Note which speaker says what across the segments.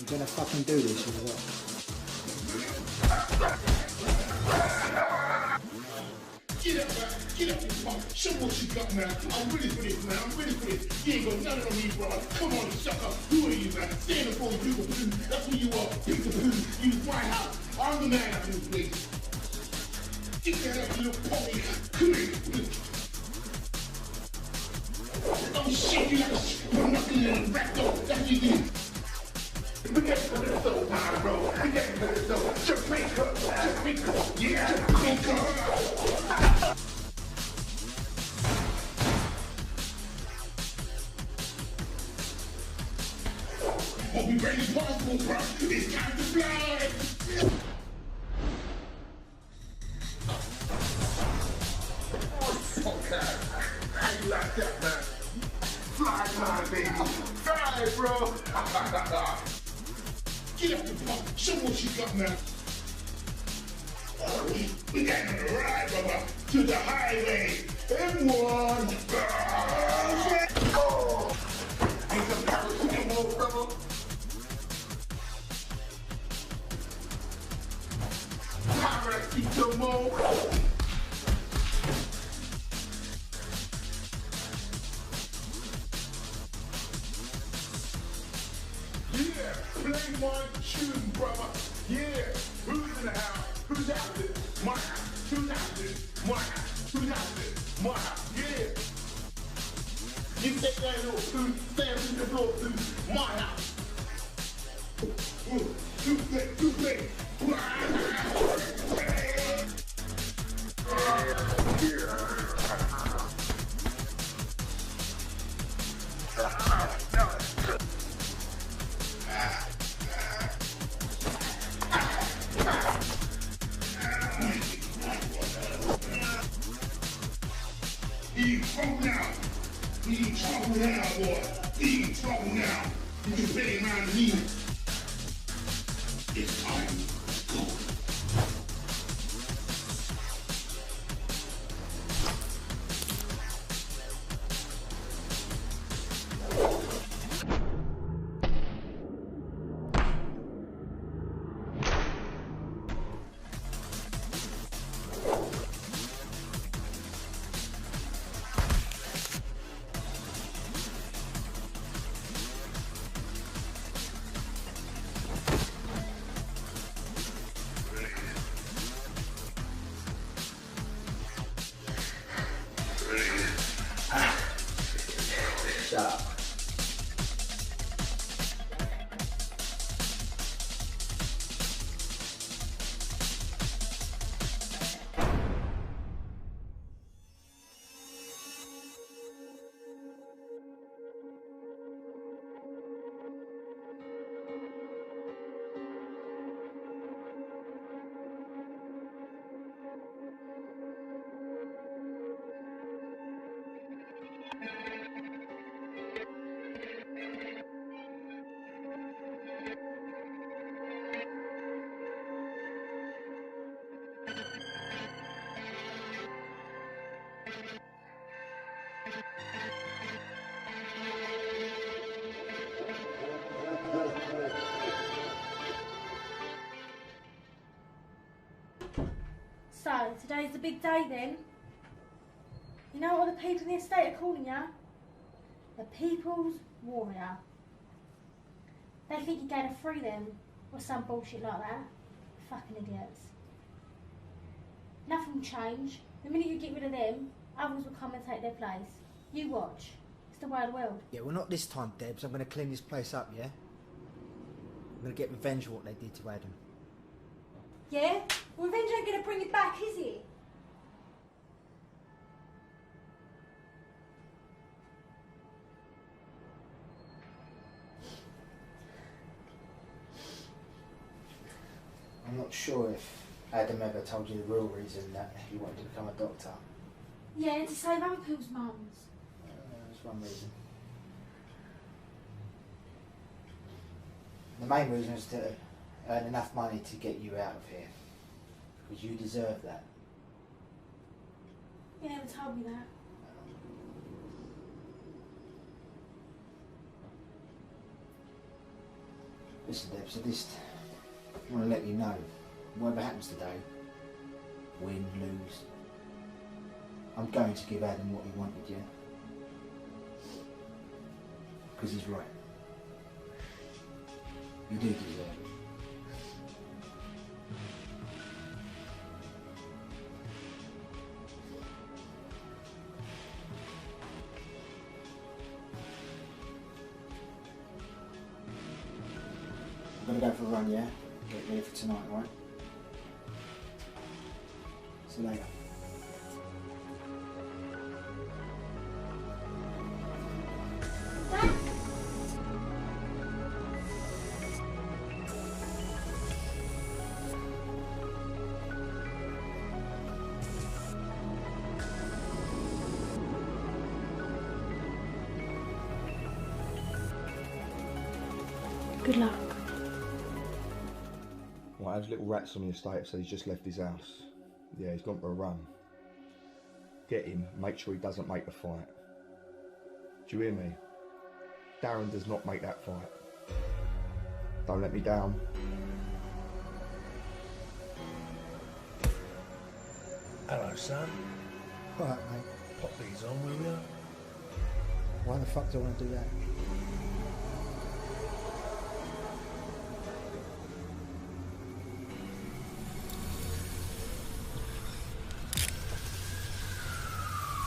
Speaker 1: You gonna fucking do this or what?
Speaker 2: Get up, man. Get up, you punk. Show what you got, man. I'm ready for this, man. I'm ready for this. You ain't got nothing on me, bro. Come on, sucker. Who are you, man? Stand up for you, Peekaboo. That's who you are. Peekaboo. You White House. I'm the man up in this place. Get that up, you little pony. Come here. I'm shake you like a put nothing in the back door. That's what you do. We got to the soul, my bro. We got to the soul. Jamaica. Jamaica. Yeah, Jamaica. Hope you ready to possible, bro. It's time to fly. Oh, okay. How you like that, man? Fly time, baby. Fly, bro. Get up the pump. Show what you got, man. Oh, we got on the ride, brother. To the highway. M1. Oh, ain't some paracetamol, brother. Paracetamol. Yeah, play one tune, brother. Yeah, who's in the house? Who's out there? My house. Who's out there? My house. Who's out there? My house. Yeah. You take that little food, stand in the floor, dude. My house. Too big, too big. He in trouble now. He in trouble now, boy. He in trouble now. You can pay him out of me. It's time to go.
Speaker 1: Shut up.
Speaker 3: So, today's the big day then. You know what the people in the estate are calling you? The People's Warrior. They think you're going to free them, or some bullshit like that. Fucking idiots. Nothing will change. The minute you get rid of them, others will come and take their place. You watch. It's the way of the world.
Speaker 1: Yeah, well not this time, Debs. I'm gonna clean this place up, yeah? I'm gonna get revenge for what they did to Adam.
Speaker 3: Yeah? Well, revenge ain't going to bring you back, is it?
Speaker 1: I'm not sure if Adam ever told you the real reason that he wanted to become a doctor.
Speaker 3: Yeah, to save other people's mums.
Speaker 1: That's one reason. The main reason is to earn enough money to get you out of here. Because you deserve that.
Speaker 3: You never told me that.
Speaker 1: Listen, Debs, I just want to let you know, whatever happens today, win, lose, I'm going to give Adam what he wanted, yeah? Because he's right. You do deserve it. I'm gonna go for a run, yeah? Get ready for tonight, alright? See you later.
Speaker 3: Good luck.
Speaker 4: Well, those little rats on the estate said he's just left his house. Yeah, he's gone for a run. Get him, make sure he doesn't make the fight. Do you hear me? Darren does not make that fight. Don't let me down.
Speaker 5: Hello, son.
Speaker 1: Alright, mate.
Speaker 5: Pop these on, will you?
Speaker 1: Why the fuck do I want to do that?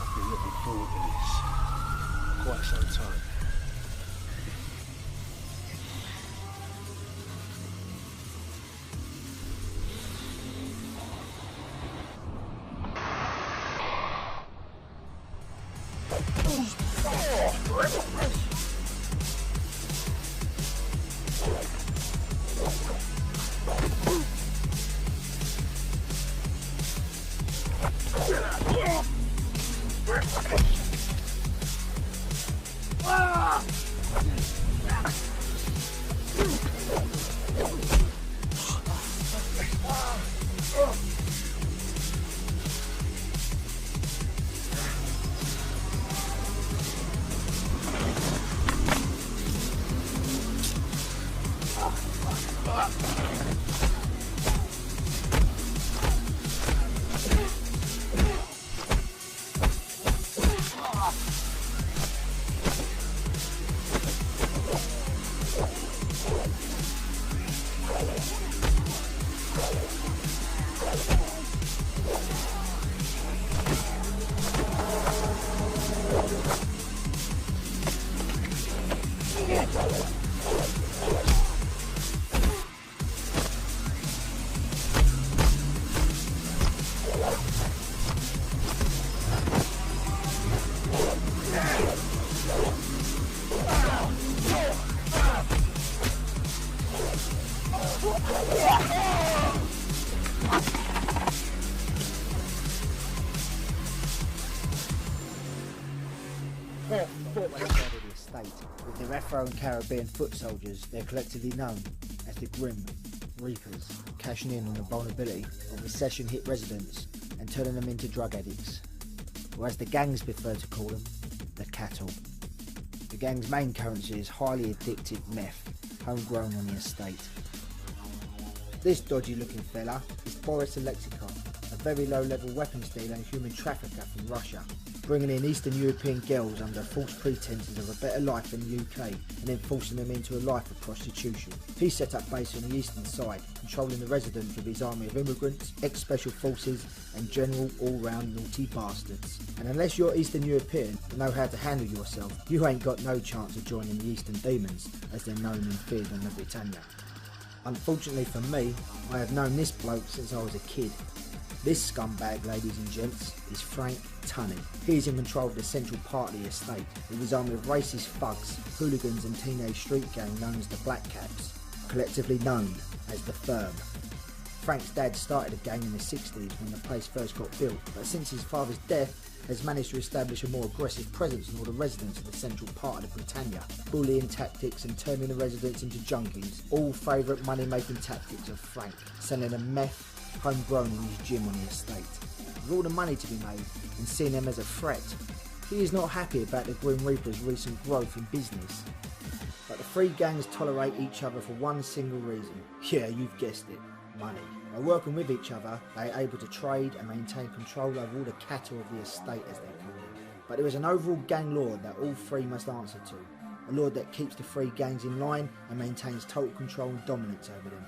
Speaker 5: I've been looking forward to this quite some time.
Speaker 1: Fought by the side of the estate. With their Afro and Caribbean foot soldiers, they're collectively known as the Grim Reapers, cashing in on the vulnerability of recession-hit residents and turning them into drug addicts, or as the gangs prefer to call them, the cattle. The gang's main currency is highly addictive meth, homegrown on the estate. This dodgy-looking fella is Boris Alexikov, a very low-level weapons dealer and human trafficker from Russia, bringing in Eastern European girls under false pretenses of a better life in the UK and then forcing them into a life of prostitution. He set up base on the eastern side, controlling the residents with his army of immigrants, ex-special forces and general all-round naughty bastards. And unless you're Eastern European and know how to handle yourself, you ain't got no chance of joining the Eastern Demons, as they're known and feared on the Britannia. Unfortunately for me, I have known this bloke since I was a kid. This scumbag, ladies and gents, is Frank Tunney. He is in control of the central part of the estate, with his army of racist thugs, hooligans and teenage street gang known as the Black Caps, collectively known as the Firm. Frank's dad started a gang in the 60s when the place first got built, but since his father's death, has managed to establish a more aggressive presence in all the residents of the central part of the Britannia, bullying tactics and turning the residents into junkies, all favourite money-making tactics of Frank, selling them meth, homegrown in his gym on the estate. With all the money to be made and seeing them as a threat, he is not happy about the Grim Reaper's recent growth in business. But the three gangs tolerate each other for one single reason. Yeah, you've guessed it, money. By working with each other, they are able to trade and maintain control over all the cattle of the estate, as they call it. But there is an overall gang lord that all three must answer to. A lord that keeps the three gangs in line and maintains total control and dominance over them.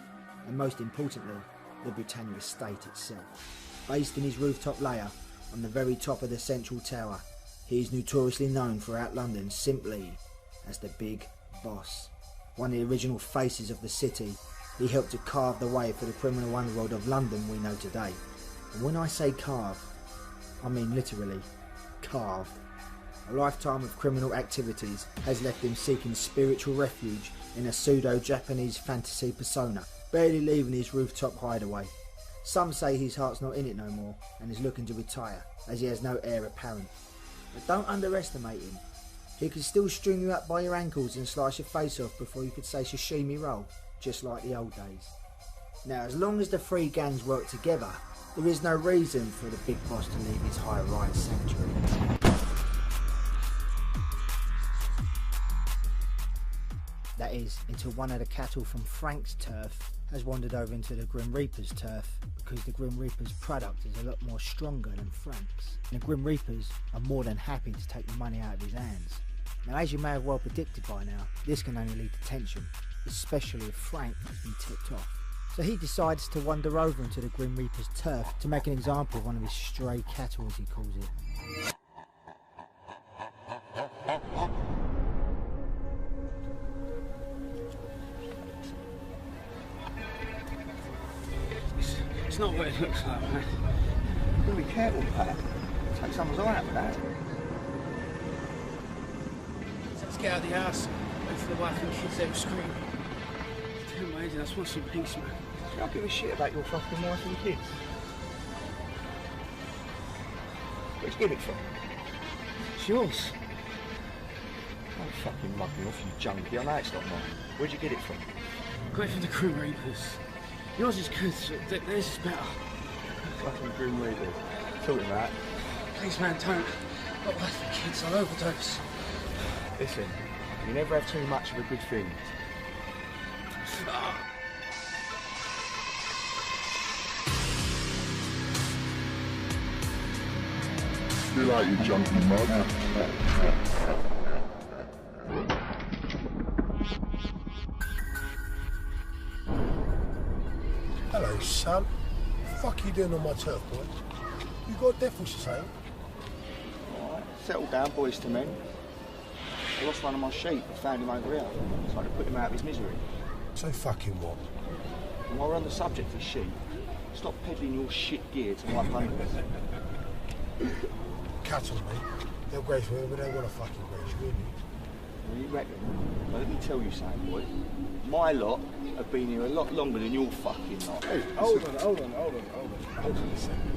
Speaker 1: And most importantly, the Britannia estate itself. Based in his rooftop layer, on the very top of the central tower, he is notoriously known throughout London simply as the Big Boss. One of the original faces of the city, he helped to carve the way for the criminal underworld of London we know today. And when I say carve, I mean literally carved. A lifetime of criminal activities has left him seeking spiritual refuge in a pseudo-Japanese fantasy persona, barely leaving his rooftop hideaway. Some say his heart's not in it no more and is looking to retire, as he has no heir apparent. But don't underestimate him. He could still string you up by your ankles and slice your face off before you could say sashimi roll, just like the old days. Now, as long as the three gangs work together, there is no reason for the Big Boss to leave his high-rise sanctuary. That is, until one of the cattle from Frank's turf has wandered over into the Grim Reaper's turf, because the Grim Reaper's product is a lot more stronger than Frank's. And the Grim Reapers are more than happy to take the money out of his hands. Now, as you may have well predicted by now, this can only lead to tension, especially if Frank has been tipped off. So he decides to wander over into the Grim Reaper's turf to make an example of one of his stray cattle, as he calls it.
Speaker 5: It's not what it looks like, man.
Speaker 4: You've got to be careful, Pat. Take someone's eye out with that.
Speaker 5: Let's get out of the house. Wait for the wife and kids, they will scream. It's too amazing. I just want some peace, man.
Speaker 4: I don't give a shit about your fucking wife and kids. Where'd you get it from?
Speaker 5: It's yours.
Speaker 4: Don't fucking mug me off, you junkie. I know it's not mine. Where'd you get it from?
Speaker 5: Got it from the Grim Reapers. Yours is good, so theirs is better.
Speaker 4: Fucking Grim Reaper. Talking about.
Speaker 5: Please, man, don't. Got wife and kids, I'll overdose.
Speaker 4: Listen, you never have too much of a good thing.
Speaker 2: You like you junkie mug.
Speaker 6: Hello, son. Fuck you doing on my turf, boy? You got death wish to say?
Speaker 4: Alright, settle down, boys to men. I lost one of my sheep. I found him over here. So I had to put him out of his misery.
Speaker 6: So fucking what?
Speaker 4: And while we're on the subject of sheep, stop peddling your shit gear to my punters.
Speaker 6: Cattle, mate. They'll graze wherever they want to fucking graze, really.
Speaker 4: Well, you reckon? Well, let me tell you something, boy. My lot have been here a lot longer than your fucking lot.
Speaker 6: Hey, hold on a second.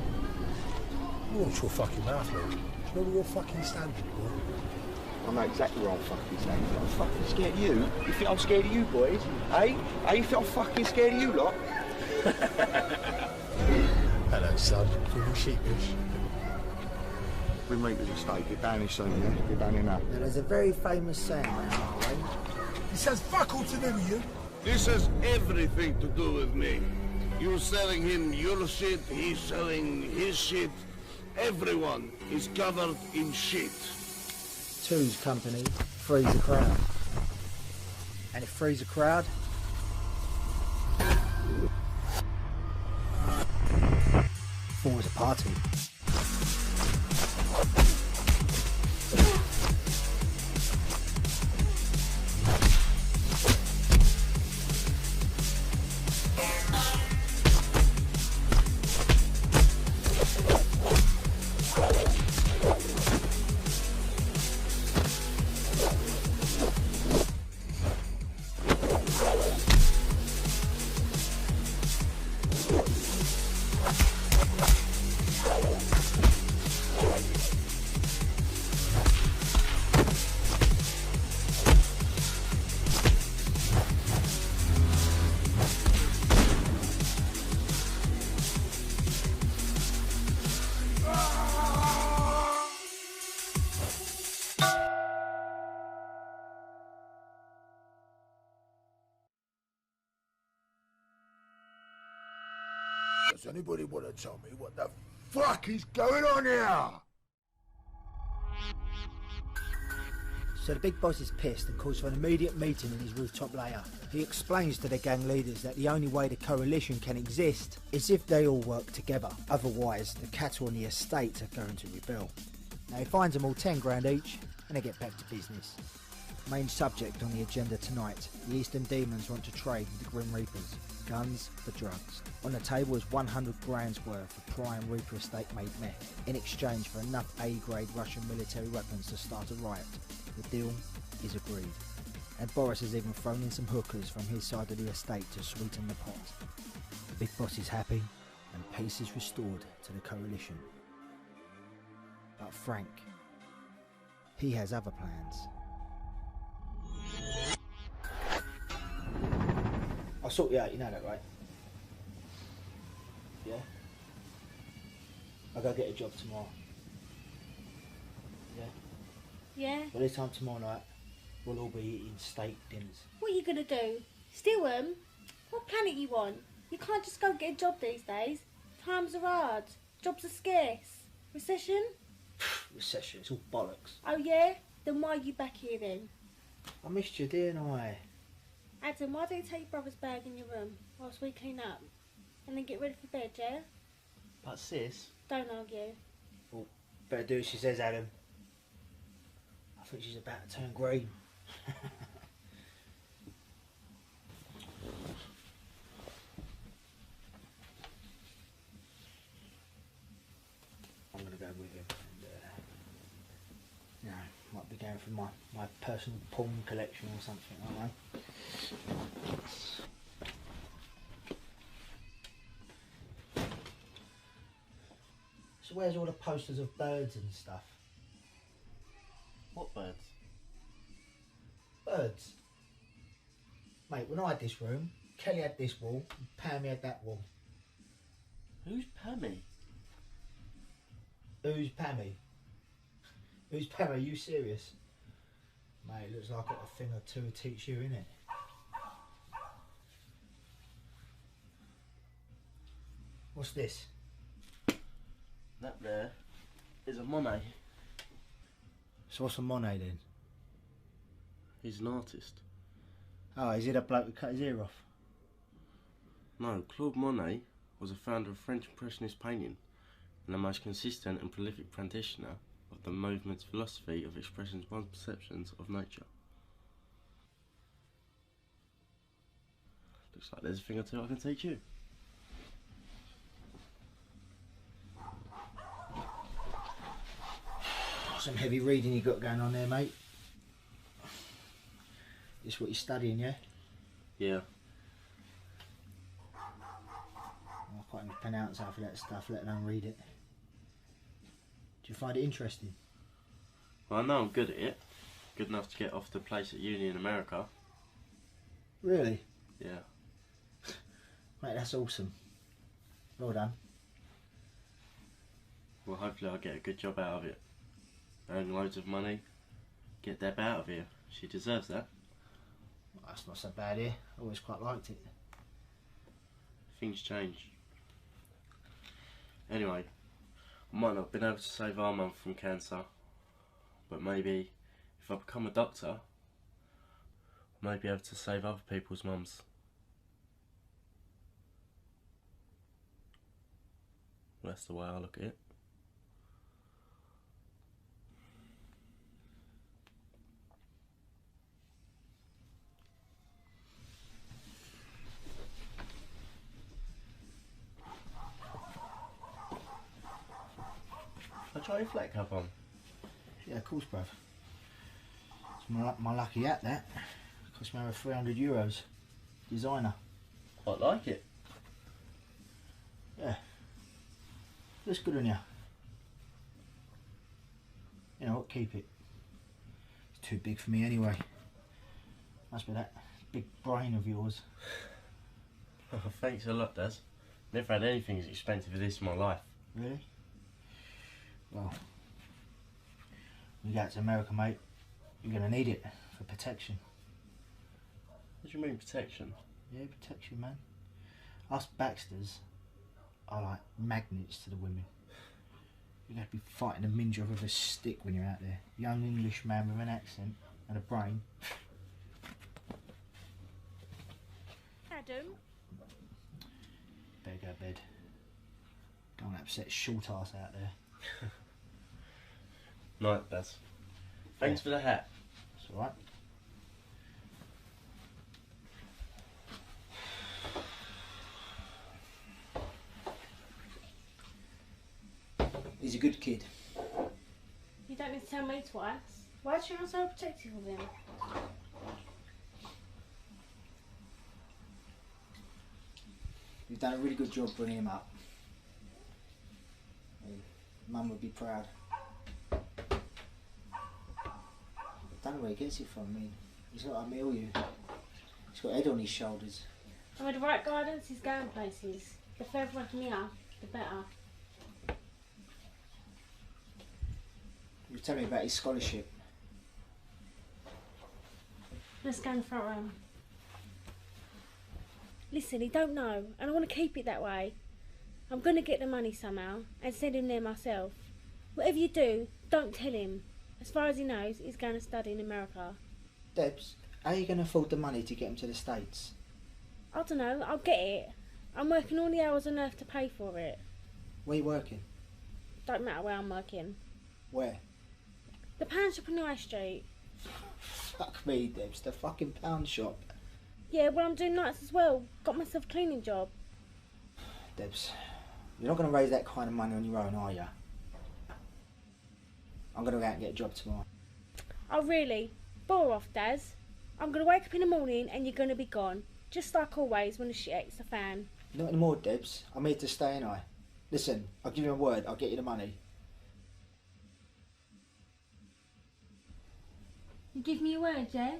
Speaker 6: You watch your fucking mouth, mate. Do you know where you're fucking standing, boy?
Speaker 4: I know exactly where I'm fucking standing. I'm fucking scared of you. You think I'm scared of you, boys? Eh? You think I'm fucking scared of you lot?
Speaker 6: Hello, son. Feeling sheepish?
Speaker 4: Grim Reaper's estate. Get down here soon, yeah? Get down here now.
Speaker 1: Now, there's a very famous saying around our way.
Speaker 6: This has fuck all to do with you.
Speaker 2: This has everything to do with me. You selling him your shit, he's selling his shit. Everyone is covered in shit.
Speaker 1: Two's company, three's a crowd. And if three's a crowd, four's a party.
Speaker 6: Does anybody want to tell me what the fuck is going on here?
Speaker 1: So the big boss is pissed and calls for an immediate meeting in his rooftop layer. He explains to the gang leaders that the only way the coalition can exist is if they all work together. Otherwise, the cattle on the estate are going to rebel. Now he finds them all 10 grand each and they get back to business. Main subject on the agenda tonight, the Eastern Demons want to trade with the Grim Reapers. Guns for drugs. On the table is 100 grand's worth of prime Reaper estate made meth, in exchange for enough A-grade Russian military weapons to start a riot. The deal is agreed. And Boris has even thrown in some hookers from his side of the estate to sweeten the pot. The big boss is happy and peace is restored to the coalition. But Frank, he has other plans. I'll sort you out, you know that, right? Yeah? I'll go get a job tomorrow. Yeah?
Speaker 3: Yeah?
Speaker 1: By this time tomorrow night, we'll all be eating steak dinners.
Speaker 3: What are you going to do? Steal 'em? What planet you on? You can't just go get a job these days. Times are hard. Jobs are scarce. Recession?
Speaker 1: Recession, it's all bollocks.
Speaker 3: Oh yeah? Then why are you back here then?
Speaker 1: I missed you, didn't I?
Speaker 3: Adam, why don't you take your brother's bag in your room whilst we clean up? And then get ready for bed, yeah?
Speaker 1: But sis...
Speaker 3: Don't argue.
Speaker 1: Well, better do as she says, Adam. I think she's about to turn green. I'm going to go with him. And, might be going for my personal porn collection or something, I don't know. So where's all the posters of birds and stuff?
Speaker 7: What birds?
Speaker 1: Birds. Mate, when I had this room, Kelly had this wall, and Pammy had that wall.
Speaker 7: Who's Pammy?
Speaker 1: Who's Pammy? Who's Pammy? Are you serious? Mate, it looks like I've got a thing or two to teach you, innit? What's this?
Speaker 7: That there is a Monet.
Speaker 1: So what's a Monet then?
Speaker 7: He's an artist.
Speaker 1: Oh, is it a bloke who cut his ear off?
Speaker 7: No, Claude Monet was a founder of French Impressionist painting and the most consistent and prolific practitioner of the movement's philosophy of expressing one's perceptions of nature. Looks like there's a thing or two I can teach you.
Speaker 1: Some heavy reading you got going on there, mate. This what you're studying, yeah?
Speaker 7: Yeah.
Speaker 1: I can't even pronounce half of that stuff, let alone read it. Do you find it interesting?
Speaker 7: Well, I know I'm good at it. Good enough to get off the place at uni in America.
Speaker 1: Really?
Speaker 7: Yeah.
Speaker 1: Mate, that's awesome. Well done.
Speaker 7: Well, hopefully I'll get a good job out of it. Earn loads of money. Get Deb out of here. She deserves that.
Speaker 1: Well, that's not so bad here. I always quite liked it.
Speaker 7: Things change. Anyway, I might not have been able to save our mum from cancer, but maybe if I become a doctor, I may be able to save other people's mums. Well, that's the way I look at it. I'll try your flat cap on.
Speaker 1: Yeah, of course, bruv. It's my lucky hat, that. Cost me over €300. Designer.
Speaker 7: Quite like it.
Speaker 1: Yeah. Looks good on you. You know what, keep it. It's too big for me anyway. Must be that big brain of yours.
Speaker 7: Thanks a lot, Daz. Never had anything as expensive as this in my life.
Speaker 1: Really? Well, when you get to America, mate, you're going to need it for protection.
Speaker 7: What do you mean protection?
Speaker 1: Yeah, protection, man. Us Baxters are like magnets to the women. You're going to be fighting a Mindra with a stick when you're out there. Young English man with an accent and a brain.
Speaker 3: Adam?
Speaker 1: Better go to bed. Don't want to upset short ass out there.
Speaker 7: Night, Baz. Thanks for the hat.
Speaker 1: It's alright. He's a good kid.
Speaker 3: You don't need to tell me twice. Why do you not so protective of him?
Speaker 1: You've done a really good job bringing him up. Mum would be proud. I don't know where he gets it from. I mean, he's not a you. He's got a head on his shoulders.
Speaker 3: And with the right guidance, he's going places. The further away from here, the better.
Speaker 1: You tell me about his scholarship.
Speaker 3: Let's go in the front room. Listen, he don't know, and I want to keep it that way. I'm going to get the money somehow and send him there myself. Whatever you do, don't tell him. As far as he knows, he's going to study in America.
Speaker 1: Debs, how are you going to afford the money to get him to the States?
Speaker 3: I don't know, I'll get it. I'm working all the hours on earth to pay for it.
Speaker 1: Where are you working?
Speaker 3: Don't matter where I'm working.
Speaker 1: Where?
Speaker 3: The pound shop on High Street.
Speaker 1: Fuck me, Debs, the fucking pound shop.
Speaker 3: Yeah, well, I'm doing nights as well. Got myself a cleaning job.
Speaker 1: Debs, you're not going to raise that kind of money on your own, are you? I'm going to go out and get a job tomorrow.
Speaker 3: Oh, really? Bore off, Daz. I'm going to wake up in the morning and you're going to be gone. Just like always when the shit hits the fan.
Speaker 1: Not anymore, Debs. I'm here to stay, ain't I? Listen, I'll give you a word. I'll get you the money.
Speaker 3: You give me your word, yeah?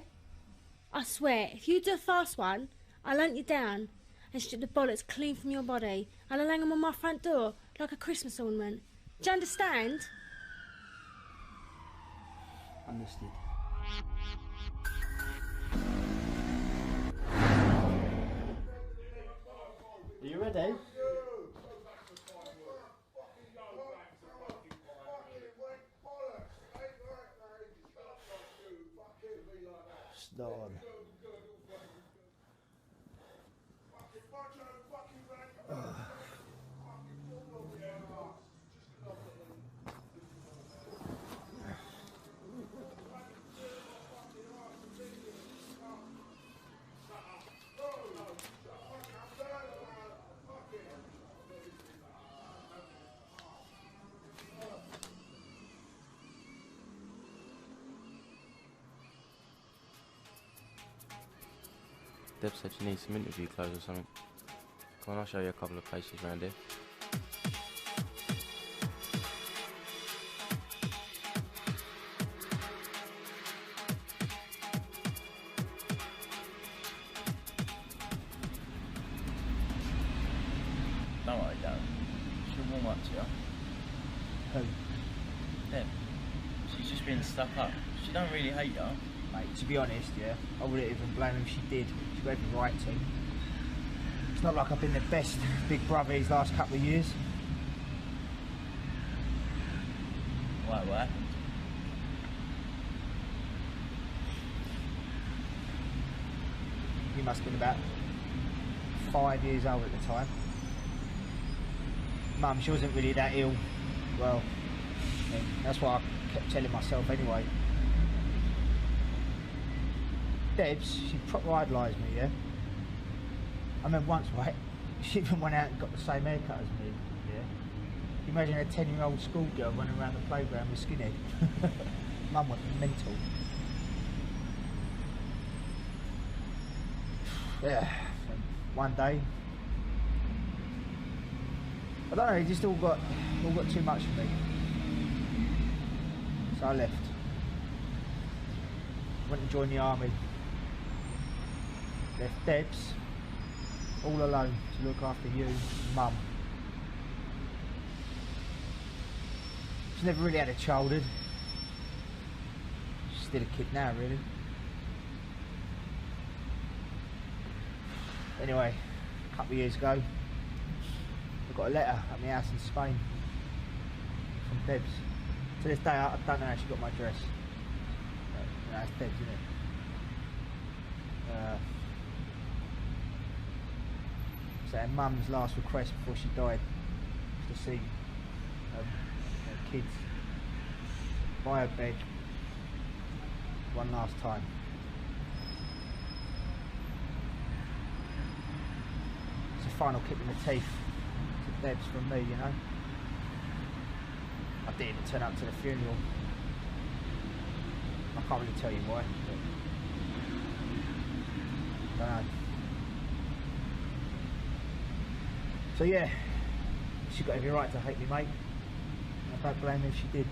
Speaker 3: I swear, if you do a fast one, I'll hunt you down and strip the bollocks clean from your body and I'll hang them on my front door like a Christmas ornament. Do you understand?
Speaker 1: Understood. Are you ready? Start.
Speaker 7: Deb said you need some interview clothes or something. Come on, I'll show you a couple of places around here.
Speaker 8: Don't worry, Darren. She'll warm up to you.
Speaker 1: Who?
Speaker 8: Deb. She's just been stuck up. She don't really hate you.
Speaker 1: Mate, to be honest, yeah, I wouldn't even blame him if she did. She got every right to. It's not like I've been the best big brother these last couple of years.
Speaker 8: Why, what happened?
Speaker 1: He must have been about 5 years old at the time. Mum, she wasn't really that ill. Well, I mean, that's what I kept telling myself anyway. Debs, she proper idolised me, yeah? I remember once, right, she even went out and got the same haircut as me, yeah? You imagine a 10-year-old schoolgirl running around the playground with skinhead. Mum went mental. Yeah, and one day, I don't know, it just all got too much for me. So I left. Went and joined the army. Left Debs all alone to look after you and Mum. She's never really had a childhood. She's still a kid now, really. Anyway, a couple of years ago, I got a letter at my house in Spain from Debs. To this day, I don't know how she got my address. But, you know, it's Debs, isn't it? So her mum's last request before she died was to see her kids by her bed one last time. It's a final kick in the teeth to Debs from me, you know. I didn't even turn up to the funeral. I can't really tell you why. But don't know. So yeah, she got every right to hate me, mate. I don't blame her if she did.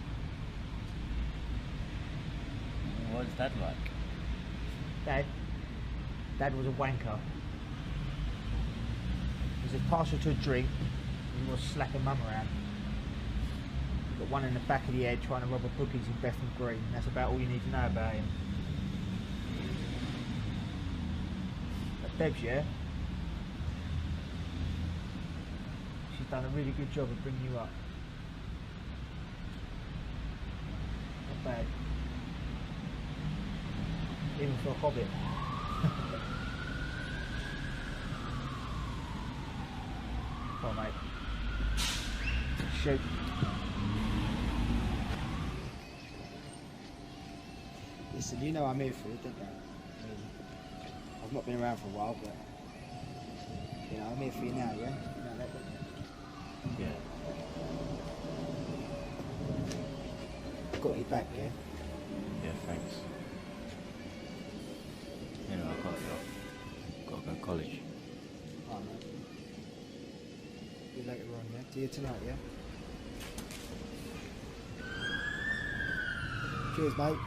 Speaker 8: What was Dad like?
Speaker 1: Dad was a wanker. He was as partial to a drink as he was slapping Mum around. Got one in the back of the head trying to rob a bookies in Bethnal Green. That's about all you need to know about him. But Debs, yeah? She's done a really good job of bringing you up. Not bad. Even for a hobbit. Come on, mate. Shoot. Listen, you know I'm here for you, don't you? I mean, I've not been around for a while, but you know, I'm here for you now, yeah? You know that, don't you?
Speaker 8: Yeah.
Speaker 1: I've got you back, yeah?
Speaker 8: Yeah, thanks. Anyway, I've got to go to college.
Speaker 1: Oh, no. See you later on, yeah? See you tonight, yeah? Cheers, mate.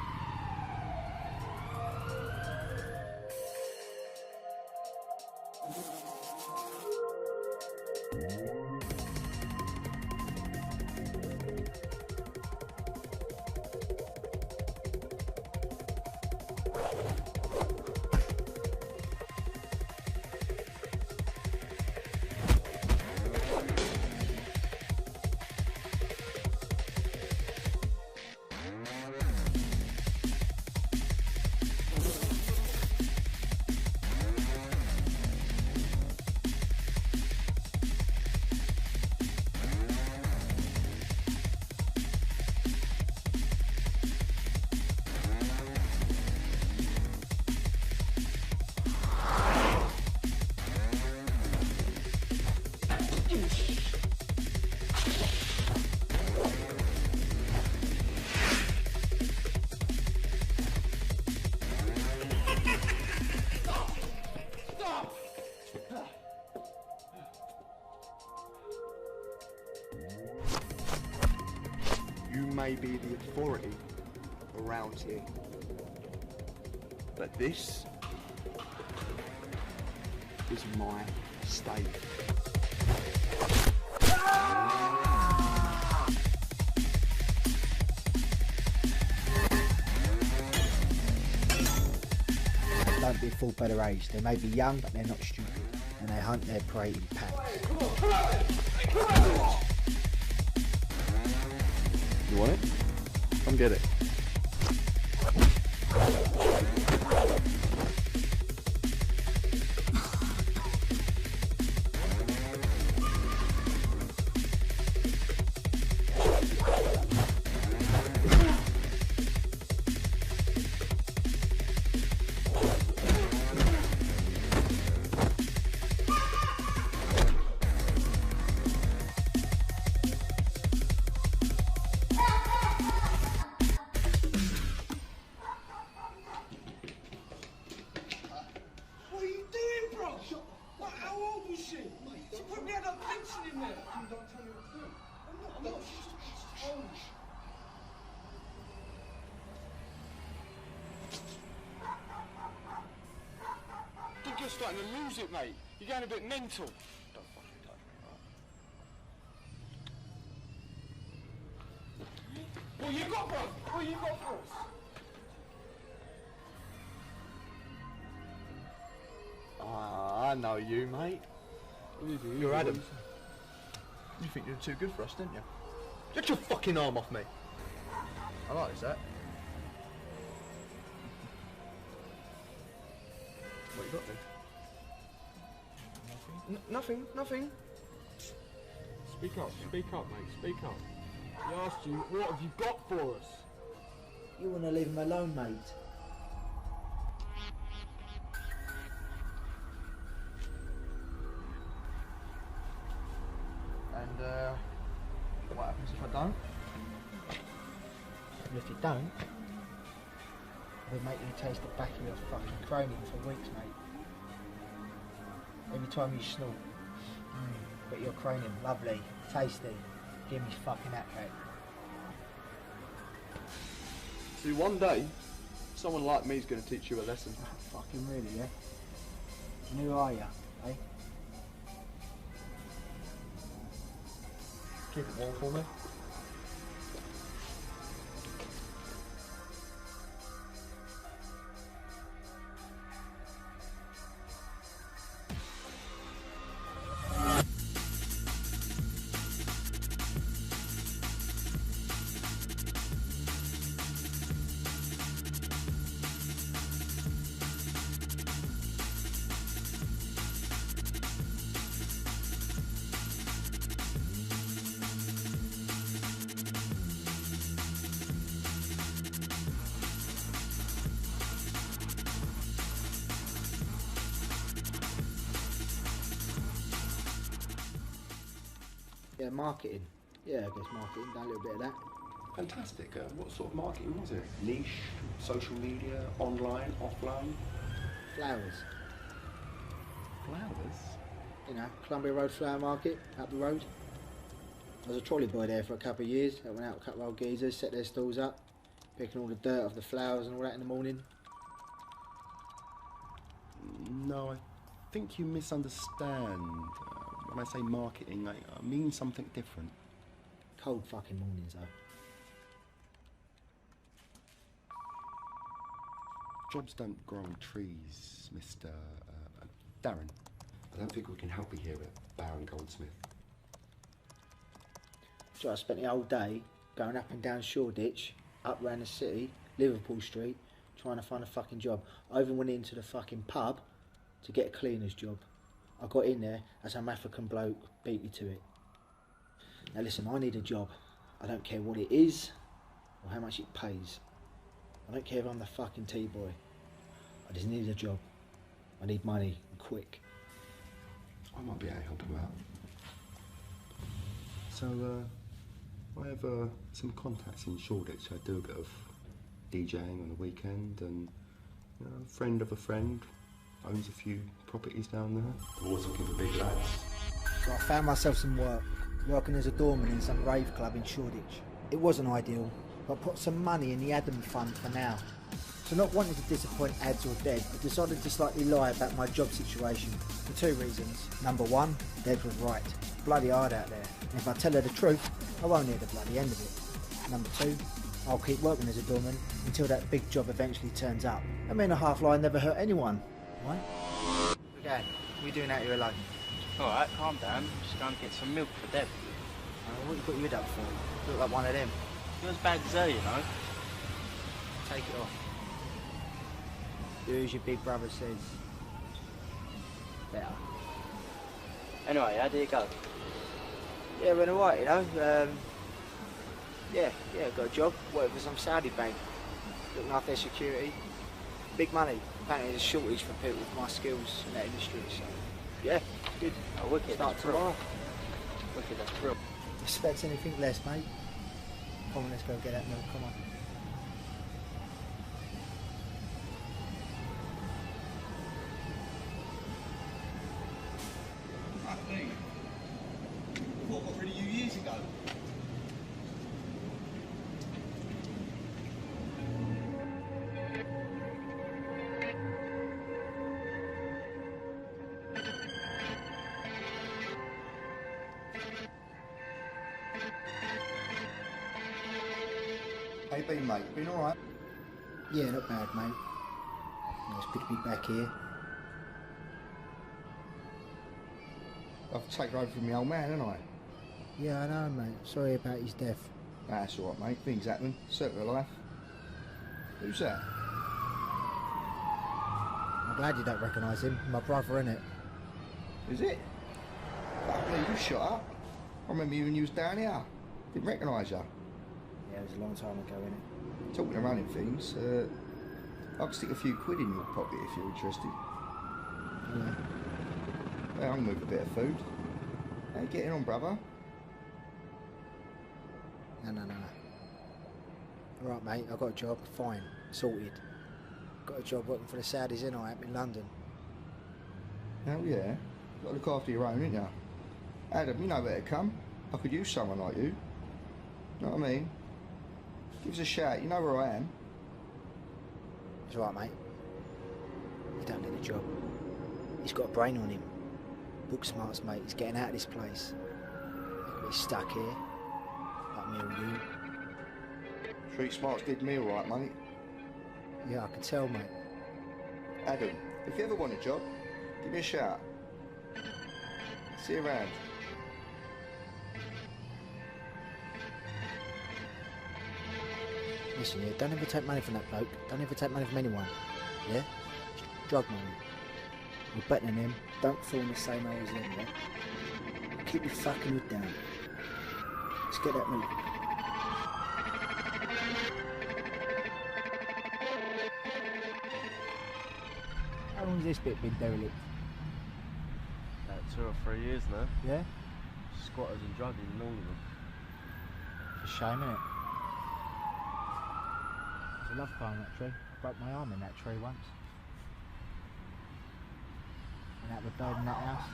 Speaker 4: You may be the authority around here, but this is my state.
Speaker 1: Don't be fooled by their age. They may be young, but they're not stupid, and they hunt their prey in packs.
Speaker 4: You want it? Come get it.
Speaker 6: You're starting to lose it, mate. You're going a bit mental. What you got, bro? What you got for us?
Speaker 4: Ah, I know you, mate.
Speaker 6: What are you doing?
Speaker 4: You're Adam. You think you're too good for us, didn't you? Get your fucking arm off me! I like this, that. What you got then? Nothing, nothing.
Speaker 6: Speak up, mate, speak up. He asked you, what have you got for us?
Speaker 1: You want to leave him alone, mate?
Speaker 4: And, what happens if I don't?
Speaker 1: And if you don't, we'll make you taste the back of your fucking cranium for weeks, mate. Every time you snort. But your cranium, lovely, tasty. Give me fucking that back.
Speaker 4: See, one day, someone like me's going to teach you a lesson.
Speaker 1: Fucking really, yeah? And who are you, eh?
Speaker 4: Keep it warm for me.
Speaker 1: Yeah, marketing. Yeah, I guess marketing, done a little bit of that.
Speaker 9: Fantastic. What sort of marketing was it? Niche, social media, online, offline?
Speaker 1: Flowers.
Speaker 9: Flowers?
Speaker 1: You know, Columbia Road Flower Market, up the road. I was a trolley boy there for a couple of years. I went out with a couple of old geezers, set their stalls up, picking all the dirt off the flowers and all that in the morning.
Speaker 9: No, I think you misunderstand. When I say marketing, I mean something different.
Speaker 1: Cold fucking mornings though.
Speaker 9: Jobs don't grow on trees, Mr. Darren. I don't think we can help you here at Baron Goldsmith.
Speaker 1: So I spent the whole day going up and down Shoreditch, up round the city, Liverpool Street, trying to find a fucking job. I even went into the fucking pub to get a cleaner's job. I got in there as some African bloke beat me to it. Now listen, I need a job. I don't care what it is or how much it pays. I don't care if I'm the fucking T-boy. I just need a job. I need money, and quick.
Speaker 9: I might be able to help you out. So, I have some contacts in Shoreditch. I do a bit of DJing on the weekend, and a friend of a friend owns a few properties down there. I'm always looking for big lads.
Speaker 1: So I found myself some work, working as a doorman in some rave club in Shoreditch. It wasn't ideal, but I put some money in the Adam fund for now. So not wanting to disappoint Ads or Deb, I decided to slightly lie about my job situation for two reasons. Number one, Deb was right. It's bloody hard out there. And if I tell her the truth, I won't hear the bloody end of it. Number two, I'll keep working as a doorman until that big job eventually turns up. I mean, a half lie never hurt anyone. Right? Okay, what are you doing out here alone?
Speaker 8: Alright, calm down. I'm just going to get some milk for Deb.
Speaker 1: What you got your head up for? You look like one of them.
Speaker 8: You're as bad as her, you know.
Speaker 1: Take it off. Do as your big brother says. Better.
Speaker 8: Anyway, how did it go?
Speaker 1: Yeah, went alright, you know. Yeah, got a job. Working for some Saudi bank. Looking after their security. Big money. Apparently there's a shortage for people with my skills in that industry, so yeah, it's good.
Speaker 8: Oh, wicked.
Speaker 1: Start tomorrow.
Speaker 8: Wicked, that's real.
Speaker 1: Expect anything less, mate. Come on, let's go get that milk, come on.
Speaker 2: What got rid of you years ago?
Speaker 4: How you been, mate? Been alright?
Speaker 1: Yeah, not bad, mate. Yeah, it's good to be back here.
Speaker 4: I've taken over from my old man, haven't I?
Speaker 1: Yeah, I know, mate. Sorry about his death.
Speaker 4: That's alright, mate. Things happen. Circle of life. Who's that?
Speaker 1: I'm glad you don't recognise him. My brother, innit?
Speaker 4: Is it? Fuck me, you shot up. I remember you when you was down here. Didn't recognise you.
Speaker 1: Yeah, it was a long time ago, innit?
Speaker 4: Talking of running things, I could stick a few quid in your pocket if you're interested.
Speaker 1: Yeah.
Speaker 4: Yeah, I'll move a bit of food. How you getting on, brother?
Speaker 1: No. Alright, mate, I got a job. Fine. Sorted. Got a job working for the Saudis, innit? I'm in London.
Speaker 4: Hell yeah. Got to look after your own, ain't you? Adam, you know where to come. I could use someone like you. Know what I mean? Give us a shout. You know where I am.
Speaker 1: It's alright, mate. You don't need a job. He's got a brain on him. Book smarts, mate. He's getting out of this place. He's stuck here. Like me or you.
Speaker 4: Street smarts did me alright, mate.
Speaker 1: Yeah, I can tell, mate.
Speaker 4: Adam, if you ever want a job, give me a shout. See you around.
Speaker 1: Listen, yeah, don't ever take money from that bloke. Don't ever take money from anyone. Yeah? Drug money. You're better than him. Don't fall in the same hole as him, yeah? Keep your fucking head down. Let's get that moving. How long's this bit been derelict?
Speaker 7: About 2 or 3 years now.
Speaker 1: Yeah?
Speaker 7: Squatters and drugging and all of them.
Speaker 1: It's a shame, innit? There's a love poem in that tree. I broke my arm in that tree once. And that would died in that house.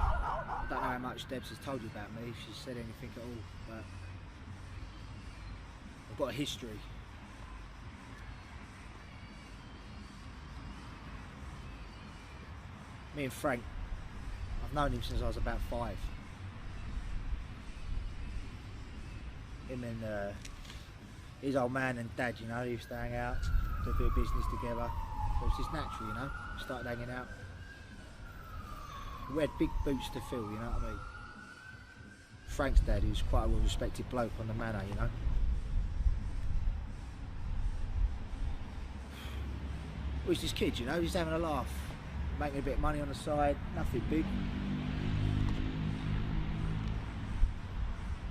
Speaker 1: I don't know how much Debs has told you about me, if she's said anything at all, but I've got a history. Me and Frank, I've known him since I was about 5. Him and his old man and dad, you know, used to hang out, do a bit of business together. So it's just natural, you know, started hanging out. We had big boots to fill, you know what I mean? Frank's dad, he was quite a well-respected bloke on the manor, you know. He was this kid, you know, he's having a laugh, making a bit of money on the side, nothing big.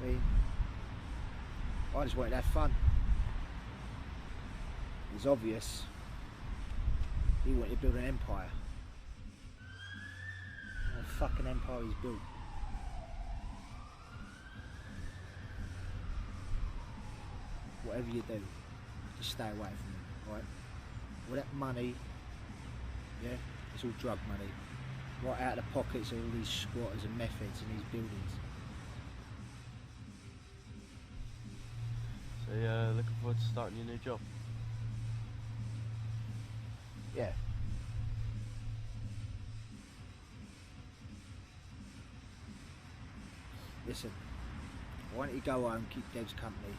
Speaker 1: I mean, I just wanted to have fun. It's obvious. He wanted to build an empire. What a fucking empire he's built. Whatever you do, just stay away from him, right? All that money, yeah, it's all drug money. Right out of the pockets of all these squatters and methods in these buildings.
Speaker 7: So you're looking forward to starting your new job?
Speaker 1: Yeah. Listen, why don't you go home, keep Deb's company,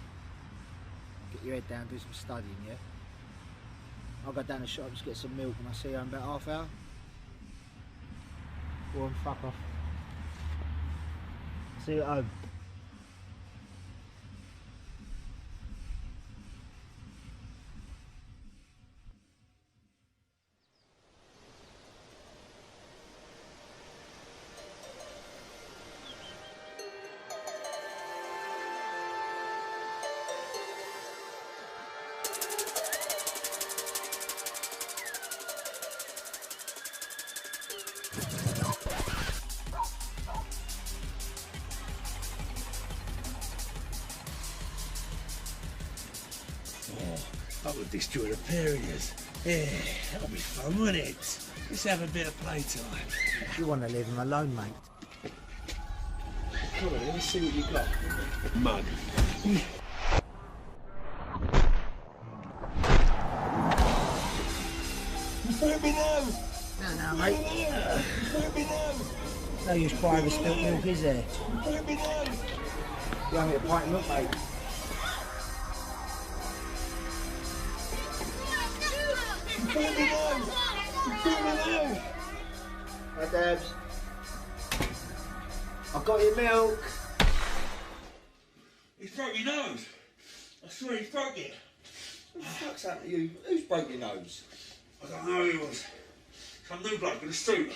Speaker 1: get your head down, do some studying, yeah? I'll go down the shop, just get some milk, and I'll see you in about half hour. Go on, fuck off. See you at home.
Speaker 6: I would destroy the Perriers. Yeah, that'll be fun, wouldn't it? Let's have a bit of playtime.
Speaker 1: You want to leave him alone, mate?
Speaker 6: Come on, let's see what you got. Mug. Let me know!
Speaker 1: No, mate.
Speaker 6: Let me know!
Speaker 1: No use crying with spilt milk, is there?
Speaker 6: Let me know!
Speaker 1: You only a pint of milk, mate.
Speaker 6: Let me know! Let me know!
Speaker 1: Hi, Debs. I've got your milk.
Speaker 2: He's broke your nose. I swear he's broke it.
Speaker 4: What the fuck's happened to you? Who's broke your nose?
Speaker 2: I don't know who he was. Some new bloke in the street.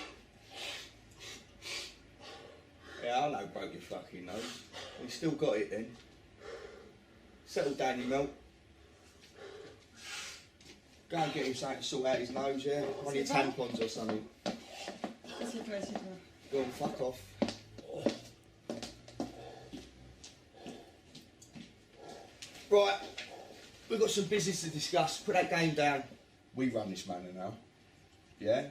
Speaker 4: Yeah, I know broke your fucking nose. You still got it then. Settle down your milk. Go and get him something to sort out his nose, yeah? One of your tampons or something. Go on, fuck off. Right, we've got some business to discuss. Put that game down. We run this manor now. Yeah?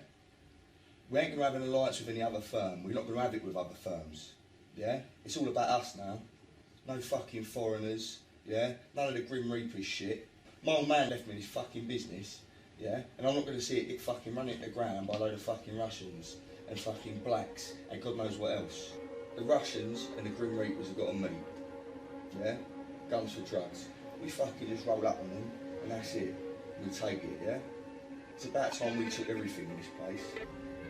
Speaker 4: We ain't going to have an alliance with any other firm. We're not going to have it with other firms. Yeah? It's all about us now. No fucking foreigners. Yeah? None of the Grim Reapers shit. My old man left me this fucking business. Yeah? And I'm not going to see it fucking run into the ground by a load of fucking Russians and fucking blacks and God knows what else. The Russians and the Grim Reapers have got on me. Yeah? Guns for drugs. We fucking just roll up on them and that's it. We take it, yeah? It's about time we took everything in this place.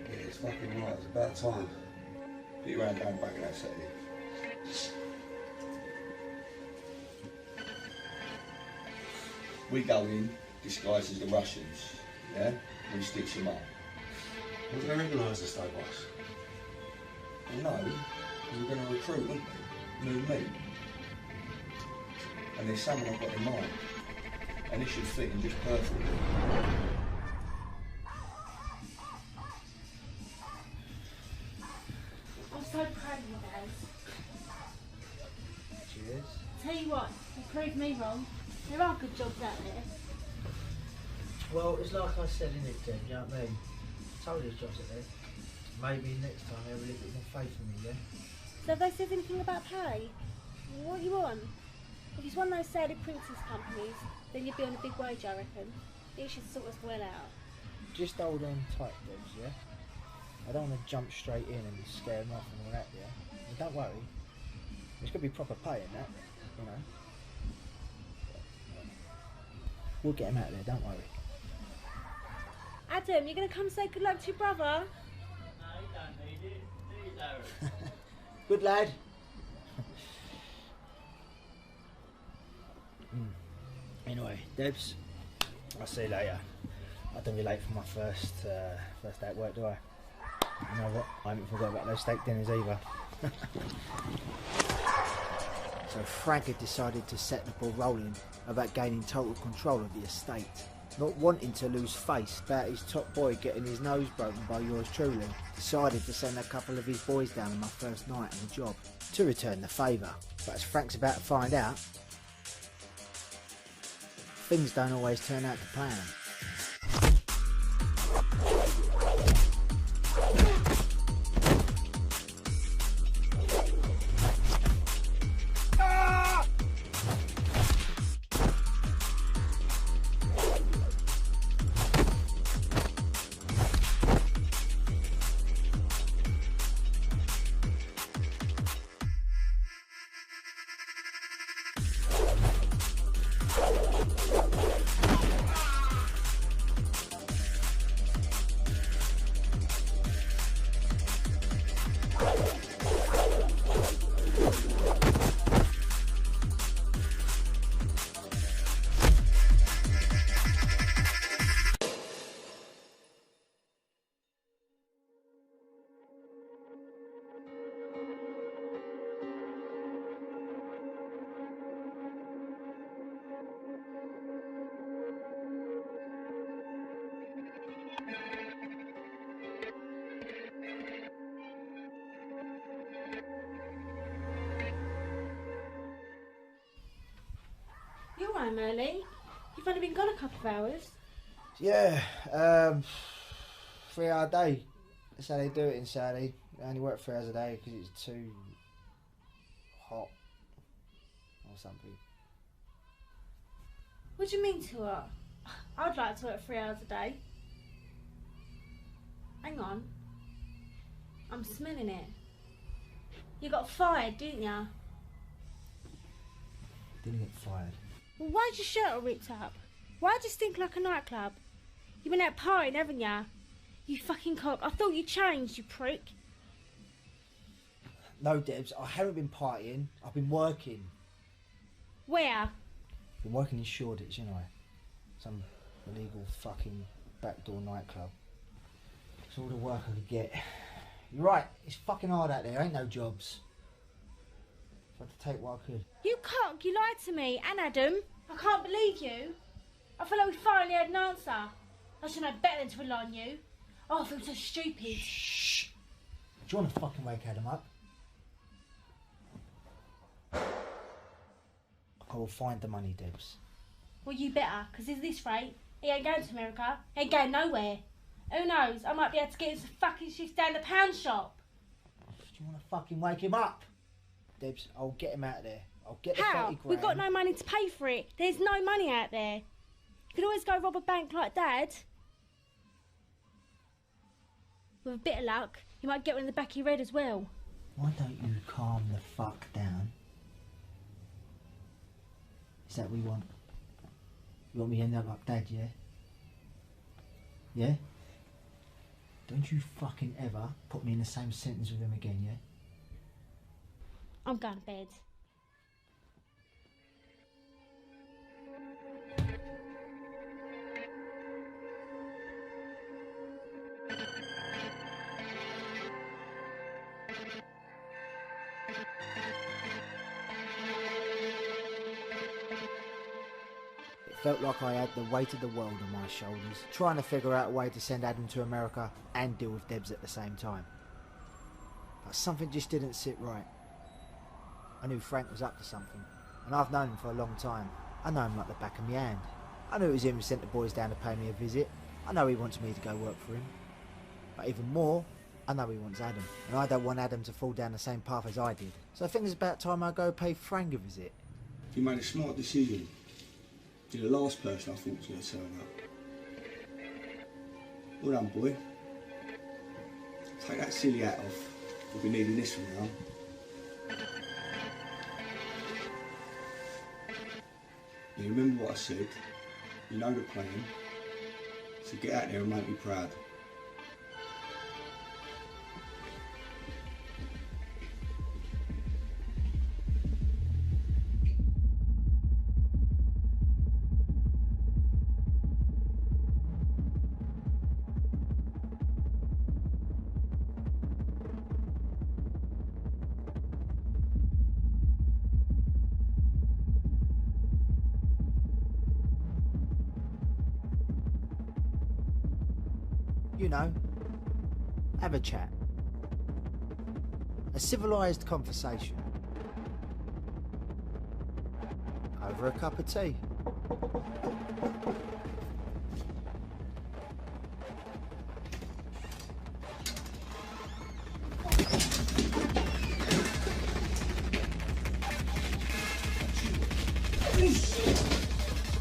Speaker 4: Yeah, it's fucking right, it's about time. Put your hand down back and that's it. We go in, disguised as the Russians, yeah? We stitch them up.
Speaker 6: We're going to recognise us though, boss.
Speaker 4: Well, no, because we're going to recruit, aren't we? New meat. And there's someone I've got in mind. And this should fit in just perfectly.
Speaker 3: I'm so proud of you guys.
Speaker 1: Cheers.
Speaker 3: Tell you what, you proved me wrong. There are good jobs out there.
Speaker 1: Well, it's like I said in it, Deb, you know what I mean? I told you there's jobs out there. Maybe next time they'll have a little bit more faith in me, yeah?
Speaker 3: So have they said anything about pay? What you on? If it's one of those Saudi princess companies, then you'd be on a big wage, I reckon. It should sort us well out.
Speaker 1: Just hold on tight, Debs, yeah? I don't want to jump straight in and scare them off and all that, yeah? But don't worry. There's going to be proper pay in that, you know? We'll get him out there, don't worry.
Speaker 3: Adam, you're going to come say good luck to your brother?
Speaker 8: No, you don't need it. Do you, Darren?
Speaker 1: Good lad. Anyway, Debs, I'll see you later. I don't be late for my first day at work, do I? You know what? I haven't forgot about those steak dinners either. So Frank had decided to set the ball rolling about gaining total control of the estate. Not wanting to lose face about his top boy getting his nose broken by yours truly, decided to send a couple of his boys down on my first night on the job to return the favour. But as Frank's about to find out, things don't always turn out to plan.
Speaker 3: You're home early. You've only been gone a couple of hours.
Speaker 1: Yeah, 3 hour day. That's how they do it in Saudi. They only work 3 hours a day because it's too hot or something.
Speaker 3: What do you mean too hot? I'd like to work 3 hours a day. Hang on. I'm smelling it. You got fired, didn't ya?
Speaker 1: Didn't get fired.
Speaker 3: Well, why'd your shirt all ripped up? Why'd you stink like a nightclub? You've been out partying, haven't ya? You fucking cock. I thought you changed, you prick.
Speaker 1: No, Debs, I haven't been partying. I've been working.
Speaker 3: Where?
Speaker 1: Been working in Shoreditch, you know. Some illegal fucking backdoor nightclub. It's all the work I could get. You're right, it's fucking hard out there, ain't no jobs. So I had to take what I could.
Speaker 3: You cock, you lied to me and Adam. I can't believe you. I feel like we finally had an answer. I should know better than to rely on you. Oh, I feel so stupid.
Speaker 1: Shh. Do you want to fucking wake Adam up? I will find the money, Debs.
Speaker 3: Well, you better, because at this rate, he ain't going to America. He ain't going nowhere. Who knows, I might be able to get him some fucking shifts down the pound shop.
Speaker 1: Do you want to fucking wake him up? Debs, I'll get him out of there. I'll get the
Speaker 3: How?
Speaker 1: 30 grand.
Speaker 3: We've got no money to pay for it. There's no money out there. You can always go rob a bank like Dad. With a bit of luck, you might get one in the back of your head as well.
Speaker 1: Why don't you calm the fuck down? Is that what you want? You want me to end up like Dad, yeah? Yeah? Don't you fucking ever put me in the same sentence with him again, yeah?
Speaker 3: I'm going to bed.
Speaker 1: It felt like I had the weight of the world on my shoulders, trying to figure out a way to send Adam to America and deal with Debs at the same time. But something just didn't sit right. I knew Frank was up to something, and I've known him for a long time. I know him like the back of my hand. I knew it was him who sent the boys down to pay me a visit. I know he wants me to go work for him. But even more, I know he wants Adam, and I don't want Adam to fall down the same path as I did. So I think it's about time I go pay Frank a visit.
Speaker 10: You made a smart decision. You're the last person I thought was going to turn up. Well done, boy. Take that silly hat off. We'll be needing this from now. You remember what I said. You know the plan. So get out there and make me proud.
Speaker 1: You know, have a chat. A civilised conversation. Over a cup of tea.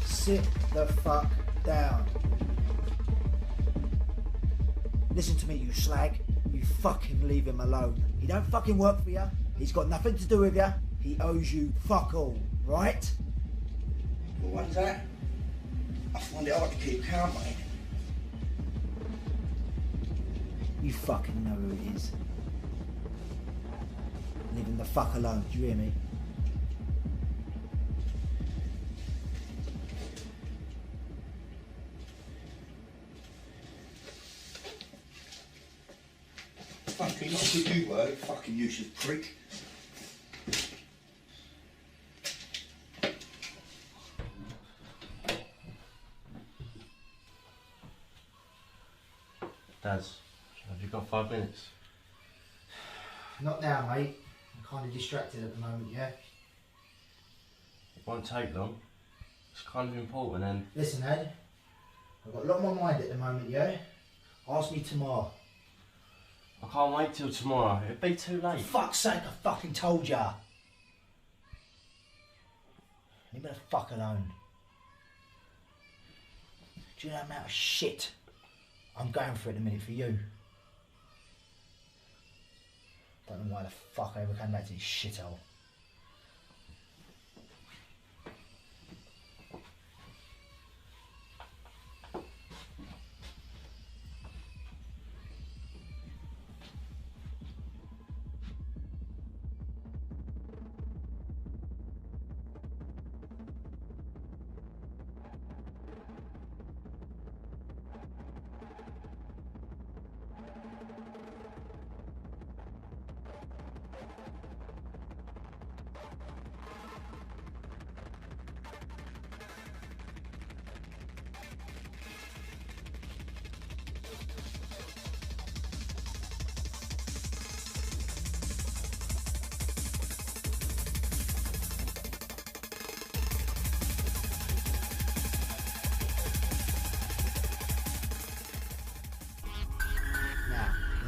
Speaker 1: Sit the fuck down. Listen to me, you slag. You fucking leave him alone. He don't fucking work for you. He's got nothing to do with you. He owes you fuck all, right?
Speaker 10: Well, what's that? I find it hard to keep count, mate.
Speaker 1: You fucking know who it is. Leave him the fuck alone, do you hear me?
Speaker 10: Fucking not good you were, you fucking useless prick.
Speaker 7: Daz, have you got 5 minutes?
Speaker 1: Not now, mate. I'm kind of distracted at the moment, yeah?
Speaker 7: It won't take long. It's kind of important and...
Speaker 1: Listen, Ed. I've got a lot on my mind at the moment, yeah? Ask me tomorrow.
Speaker 7: I can't wait till tomorrow. It'd be too late.
Speaker 1: For fuck's sake, I fucking told ya. Leave me the fuck alone. Do you know the amount of shit I'm going through at the minute for you? Don't know why the fuck I ever came back to this shithole.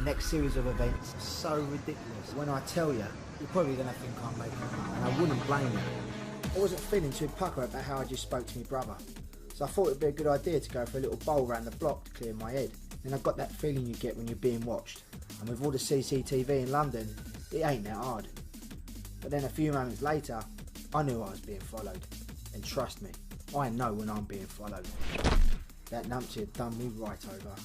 Speaker 1: next series of events are so ridiculous. When I tell you, you're probably going to think I'm making it up, and I wouldn't blame you. I wasn't feeling too pucker about how I just spoke to my brother, so I thought it'd be a good idea to go for a little bowl round the block to clear my head. Then I got that feeling you get when you're being watched, and with all the CCTV in London, it ain't that hard. But then a few moments later, I knew I was being followed, and trust me, I know when I'm being followed. That numpty had done me right over.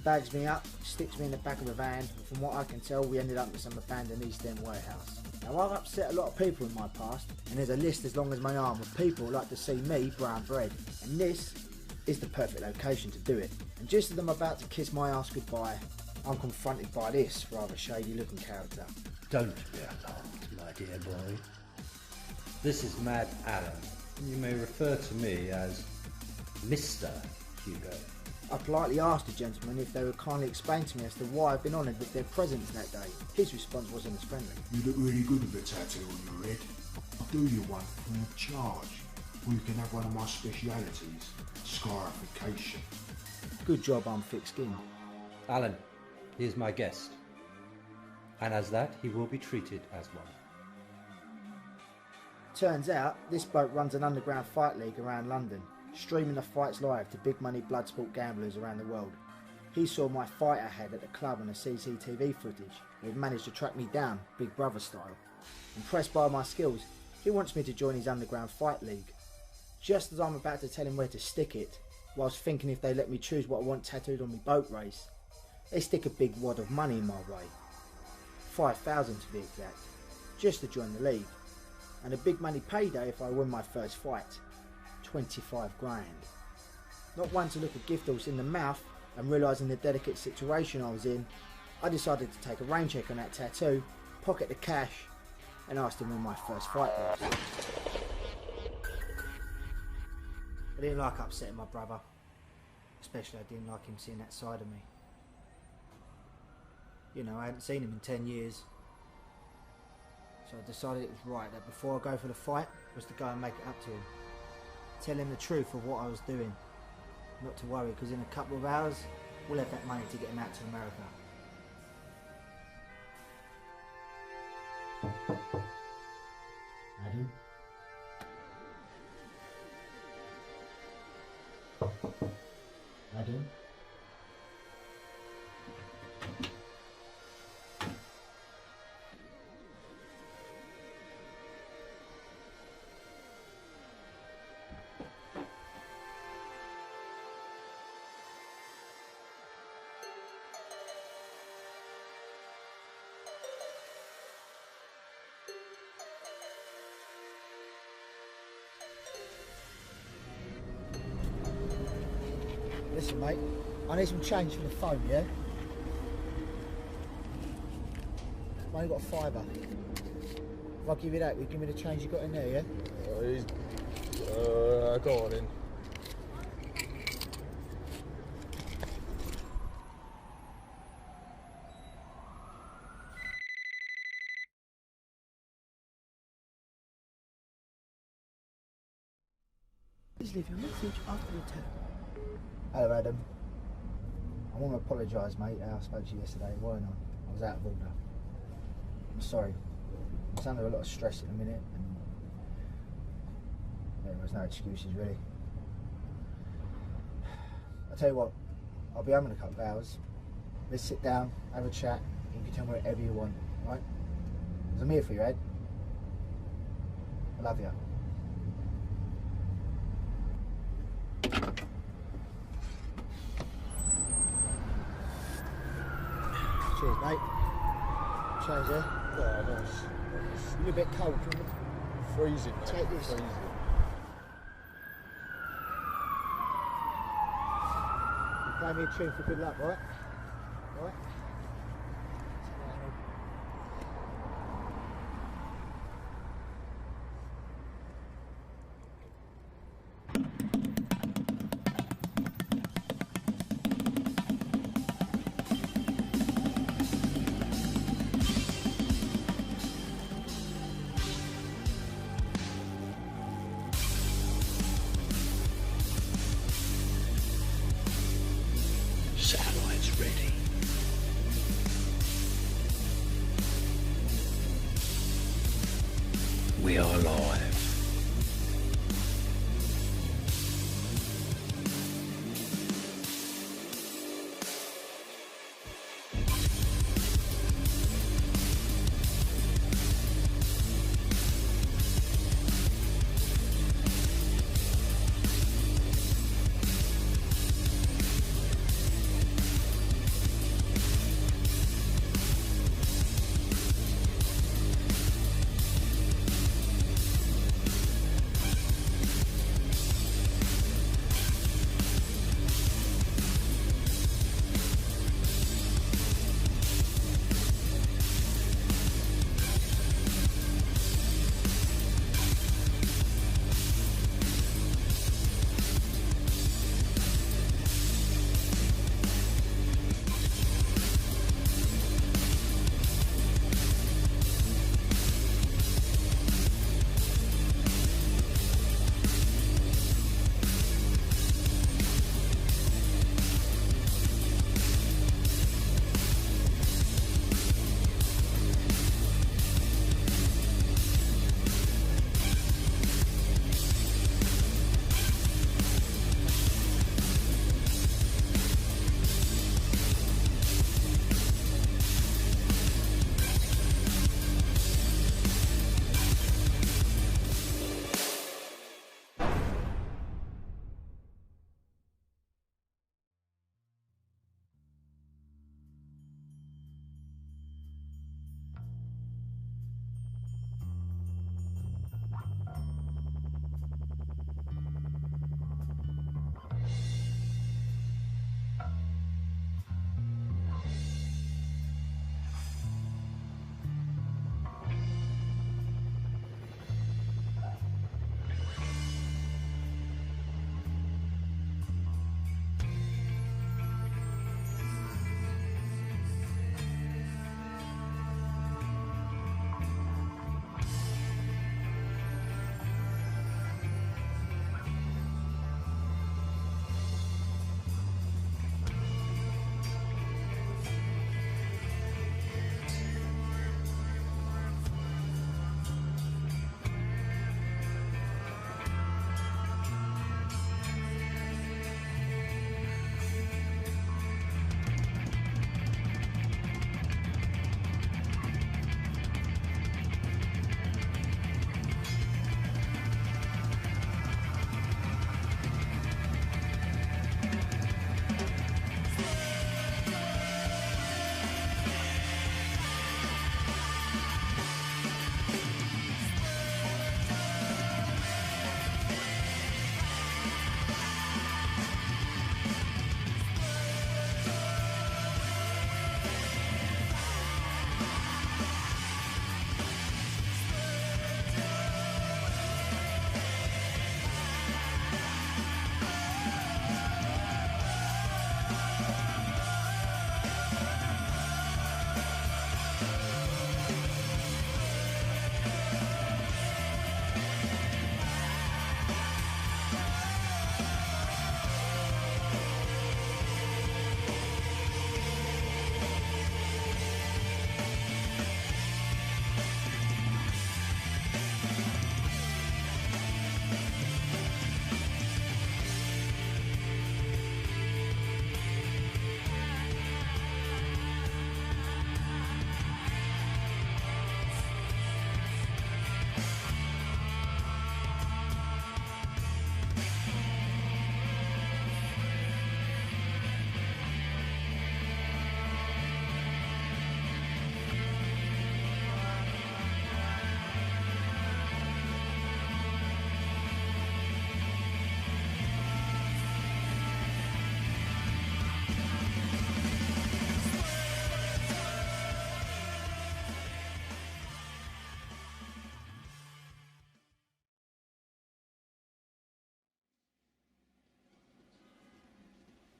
Speaker 1: Bags me up, sticks me in the back of a van, and from what I can tell, we ended up in some abandoned East End warehouse. Now, I've upset a lot of people in my past, and there's a list as long as my arm of people who like to see me brown bread, and this is the perfect location to do it. And just as I'm about to kiss my ass goodbye, I'm confronted by this rather shady looking character.
Speaker 11: Don't be alarmed, my dear boy. This is Mad Alan. You may refer to me as Mr. Hugo.
Speaker 1: I politely asked the gentleman if they would kindly explain to me as to why I've been honoured with their presence that day. His response wasn't as friendly.
Speaker 2: You look really good with a tattoo on your head. I'll do you one free of charge. Or you can have one of my specialities, scarification.
Speaker 1: Good job I'm thick-skinned.
Speaker 11: Alan, he is my guest. And as that, he will be treated as one.
Speaker 1: Turns out, this bloke runs an underground fight league around London, streaming the fights live to big money blood sport gamblers around the world. He saw my fight I had at the club on the CCTV footage and had managed to track me down, Big Brother style. Impressed by my skills, he wants me to join his underground fight league. Just as I'm about to tell him where to stick it, whilst thinking if they let me choose what I want tattooed on my boat race, they stick a big wad of money in my way. 5,000 to be exact, just to join the league. And a big money payday if I win my first fight. 25 grand. Not one to look a gift horse in the mouth, and realising the delicate situation I was in, I decided to take a rain check on that tattoo, pocket the cash, and asked him when my first fight was. I didn't like upsetting my brother, especially I didn't like him seeing that side of me. You know, I hadn't seen him in 10 years. So I decided it was right that before I go for the fight was to go and make it up to him. Tell him the truth of what I was doing. Not to worry, because in a couple of hours we'll have that money to get him out to America. Adam? Adam? Listen, mate, I need some change from the phone, yeah? I've only got a fiver. If I give you that, will you give me the change you got in there, yeah?
Speaker 6: Go on in.
Speaker 1: Please leave your message after the tone. Hello, Adam. I want to apologise, mate. I spoke to you yesterday, weren't I? I was out of order. I'm sorry. I was under a lot of stress at the minute, and there was no excuses, really. I'll tell you what, I'll be home in a couple of hours. Let's sit down, have a chat, and you can tell me whatever you want, right? Because I'm here for you, Ed. I love you. Cheers, mate. Change there.
Speaker 6: Oh, nice.
Speaker 1: You're a bit cold.
Speaker 6: Freezing, mate.
Speaker 1: Take this.
Speaker 6: Freezing.
Speaker 1: You play me a tune for good luck, right? Right?
Speaker 2: Satellites ready.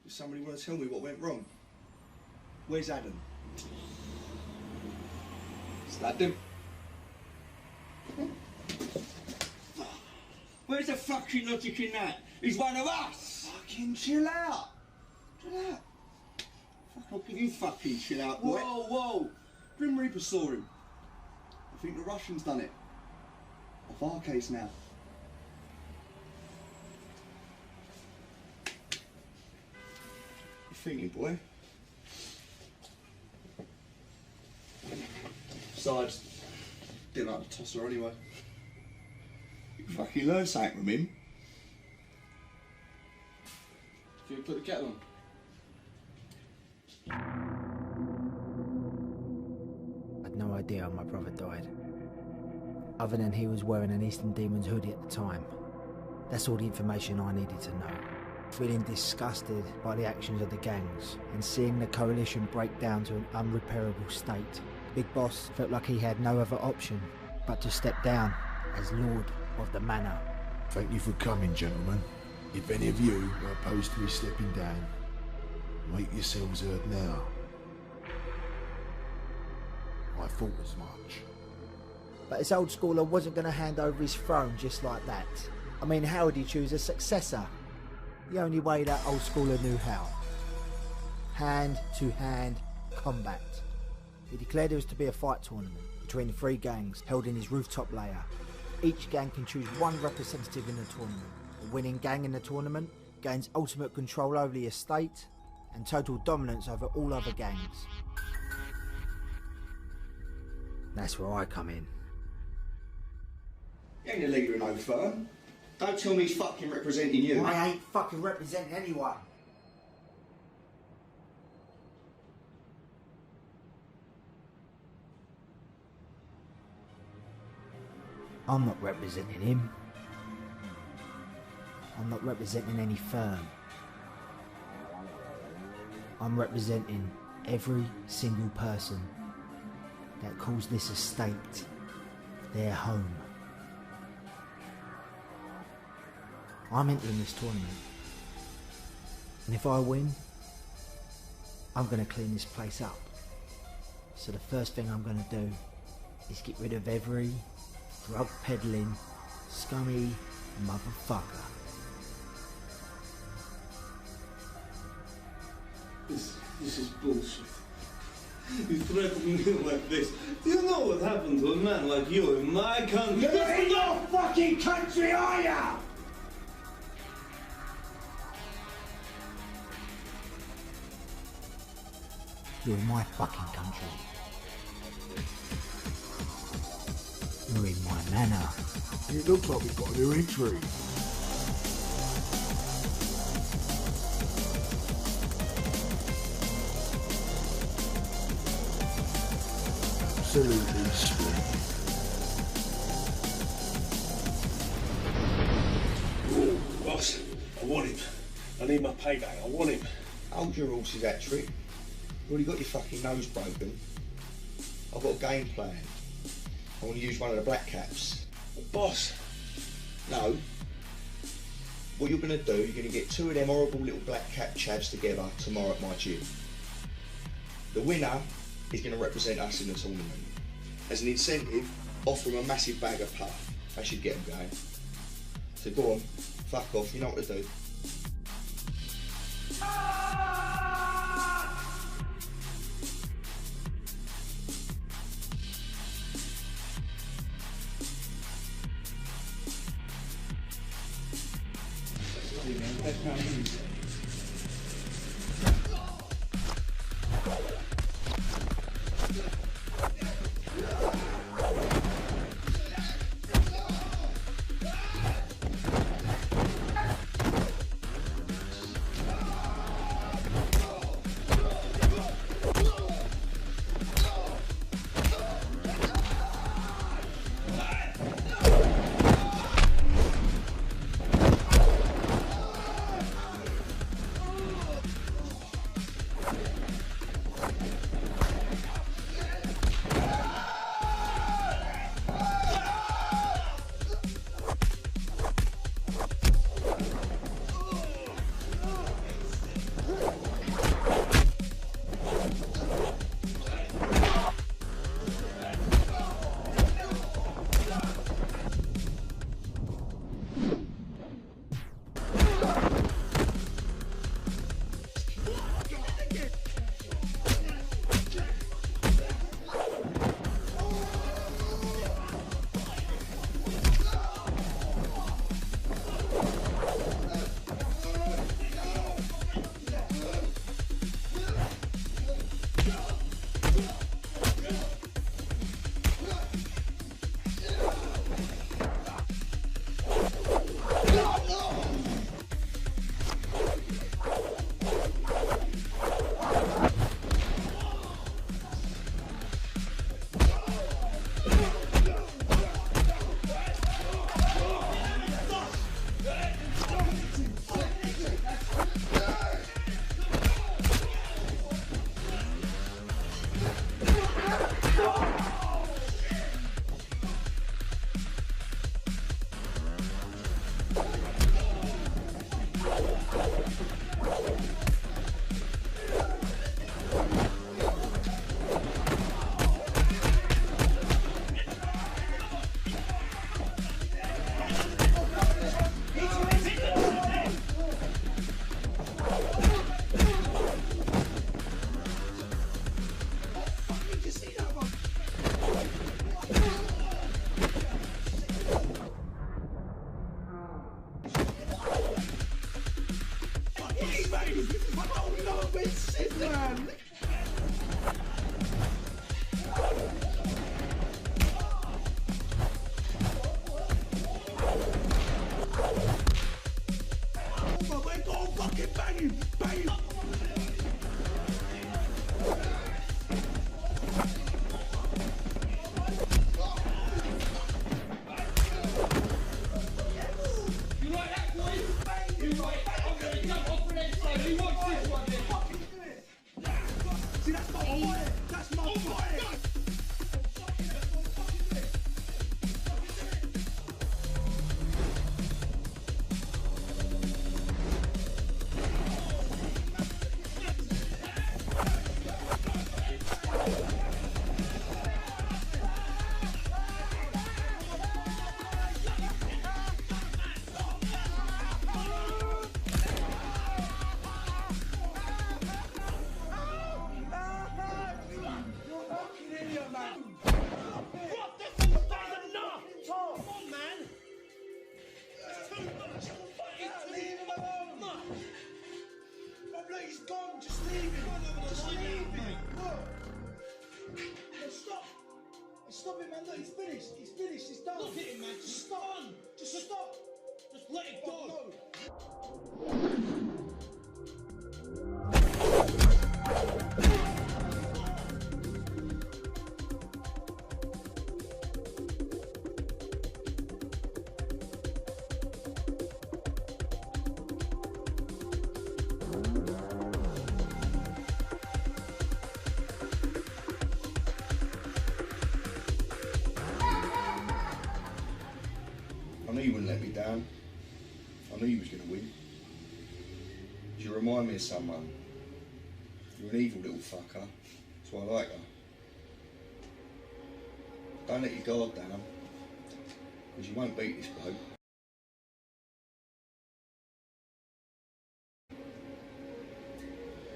Speaker 10: Does somebody want to tell me what went wrong? Where's Adam? Stabbed him. Where's the fucking logic in that? He's one of us! Fucking chill out! Chill out. Fuck, you fucking chill out, boy.
Speaker 12: Whoa, whoa! Grim Reaper saw him. I think the Russians done it. Off our case now.
Speaker 10: You thinking, boy?
Speaker 12: Besides, didn't like to toss her anyway.
Speaker 10: You fucking learn something from him.
Speaker 12: If you put the kettle on.
Speaker 1: I had no idea how my brother died, other than he was wearing an Eastern Demons hoodie at the time. That's all the information I needed to know. Feeling disgusted by the actions of the gangs and seeing the coalition break down to an unrepairable state, Big Boss felt like he had no other option but to step down as Lord of the Manor.
Speaker 6: Thank you for coming, gentlemen. If any of you are opposed to me stepping down, make yourselves heard now. I thought as much.
Speaker 1: But this old schooler wasn't going to hand over his throne just like that. I mean, how would he choose a successor? The only way that old schooler knew how. Hand-to-hand combat. He declared there was to be a fight tournament between the three gangs held in his rooftop layer. Each gang can choose one representative in the tournament. The winning gang in the tournament gains ultimate control over the estate and total dominance over all other gangs. That's where I come in.
Speaker 10: You ain't the leader of no firm. Don't tell me he's fucking representing you.
Speaker 1: I ain't fucking representing anyone. I'm not representing him. I'm not representing any firm. I'm representing every single person that calls this estate their home. I'm entering this tournament, and if I win, I'm going to clean this place up. So the first thing I'm going to do is get rid of every drug peddling, scummy motherfucker.
Speaker 12: This is bullshit. You threaten me like this. Do you know what happened to a man like you in my country?
Speaker 10: You're not in your fucking country, are ya?
Speaker 1: You're in my fucking country. You're in my manor.
Speaker 6: It looks like we've got a new entry. Absolutely splendid.
Speaker 12: Boss, I want him. I need my payday. I want him.
Speaker 10: Hold your horses, Attrick. You've already got your fucking nose broken. I've got a game plan. I want to use one of the black caps.
Speaker 12: Boss.
Speaker 10: No. What you're going to do, you're going to get two of them horrible little black cap chavs together tomorrow at my gym. The winner is going to represent us in the tournament. As an incentive, offer them a massive bag of puff. That should get them going. So go on, fuck off, you know what to do.
Speaker 2: shitty, mate. I don't know about shit, man. We're going fucking banging, banging.
Speaker 13: You like that, boy? You like that? I'm gonna jump off an inside. You watch this one then.
Speaker 2: See, that's my boy. That's my boy. He's gone, just leave him. Just leave him. Look. No, stop. Stop it, man. Look, he's finished. He's finished. He's done. Look at him, man. Just stop. Just stop. Just let it go.
Speaker 9: I knew you wouldn't let me down. I knew you was going to win. You remind me of someone. You're an evil little fucker. That's why I like you. Don't let your guard down, because you won't beat this bloke.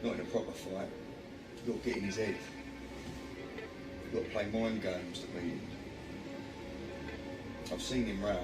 Speaker 9: Not in a proper fight. You've got to get in his head. You've got to play mind games to beat him. I've seen him row.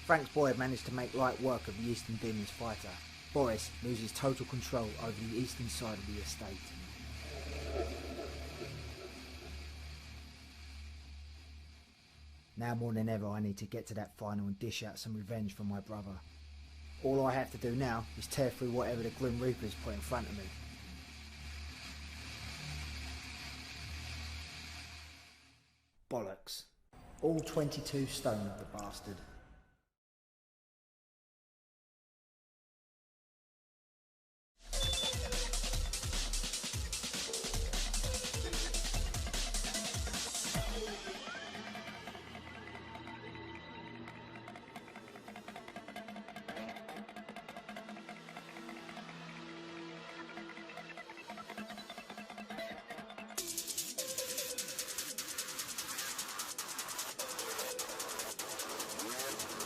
Speaker 1: Frank's boy had managed to make light work of the Eastern Demons fighter. Boris loses total control over the eastern side of the estate. Now more than ever I need to get to that final and dish out some revenge for my brother. All I have to do now is tear through whatever the Grim Reapers put in front of me. Bollocks. All 22 stone of the bastard.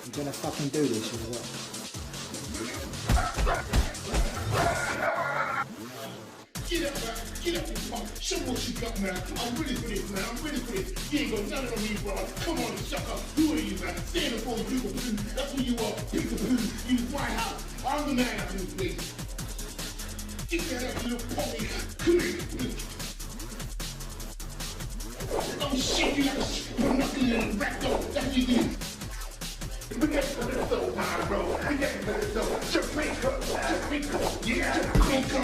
Speaker 1: You gonna fucking do this or what?
Speaker 2: Get up, man. Get up and talk. Show what you got, man. I'm ready for this, man. I'm ready for this. You ain't got nothing on me, bro. Come on, sucker. Who are you, man? Stand up for people. That's who you are. People. You White House. I'm the man up in this place. Get that up, you little pony. Come here. I'm shake you like a knuckle rat dog. That's what you do. We get to the soul, my bro. We get to the soul. Jamaica. Yeah, Jamaica.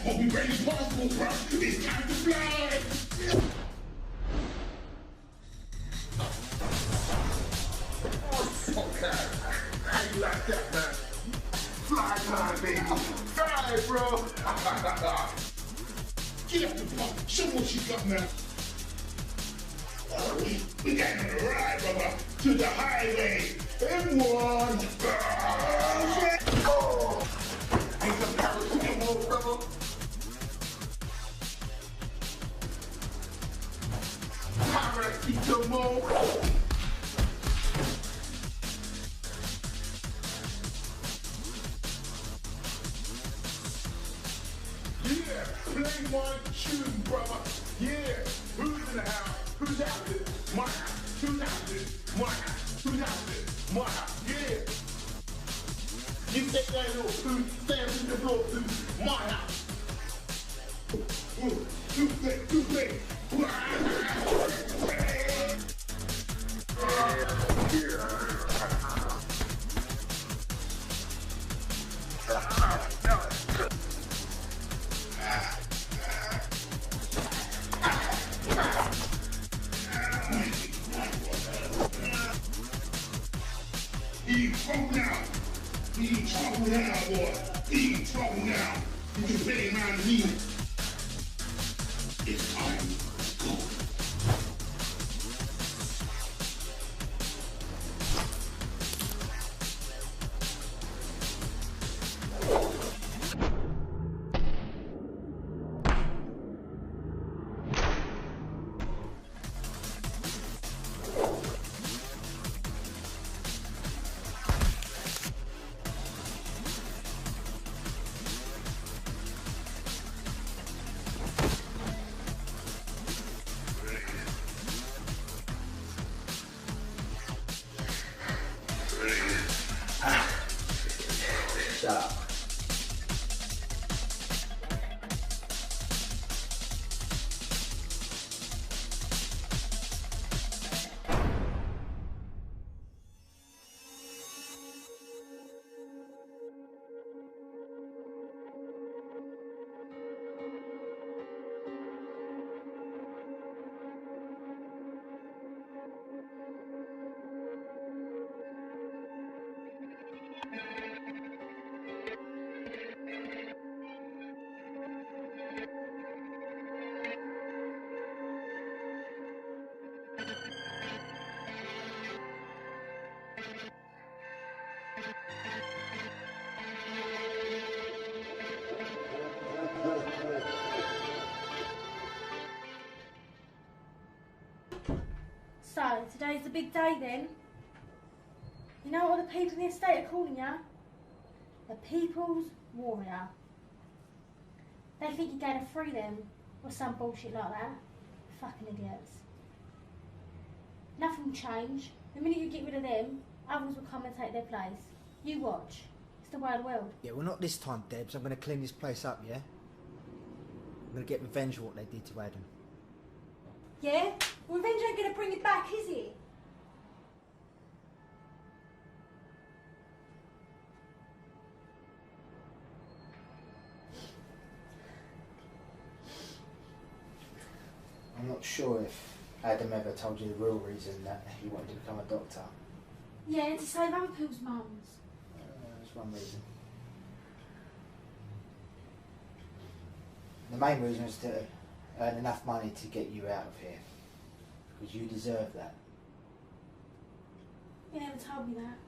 Speaker 2: Hope you ready to possible, bro. It's time to fly. Okay. How you like that, man? Fly time, baby. Fly, bro. Get up the pump. Show what you got, man. We got to ride, brother, to the highway. M1. Oh, ain't some paracetamol, brother. Paracetamol. Yeah, play one tune, brother. Yeah, who's in the house? Who's out there? My house. Who's out there? My house. Who's out there? My house. Yeah. You take that little food, stand in the floor, food. My house. Too big, too big. Be in trouble now. Be in trouble now, boy. Be in trouble now. You can play around me. It's time to go. Shut up.
Speaker 3: So, today's the big day then. You know what the people in the estate are calling you? The People's Warrior. They think you're going to free them or some bullshit like that. Fucking idiots. Nothing will change. The minute you get rid of them, others will come and take their place. You watch. It's the way of the world.
Speaker 1: Yeah, well, not this time, Debs. I'm going to clean this place up, yeah? I'm going to get revenge for what they did to Adam.
Speaker 3: Yeah? Well, revenge ain't going to bring it back, is it?
Speaker 1: I'm not sure if Adam ever told you the real reason that he wanted to become a doctor.
Speaker 3: Yeah, to save other people's mums.
Speaker 1: That's one reason. The main reason was to earn enough money to get you out of here. Because you deserve that.
Speaker 3: You never told me that.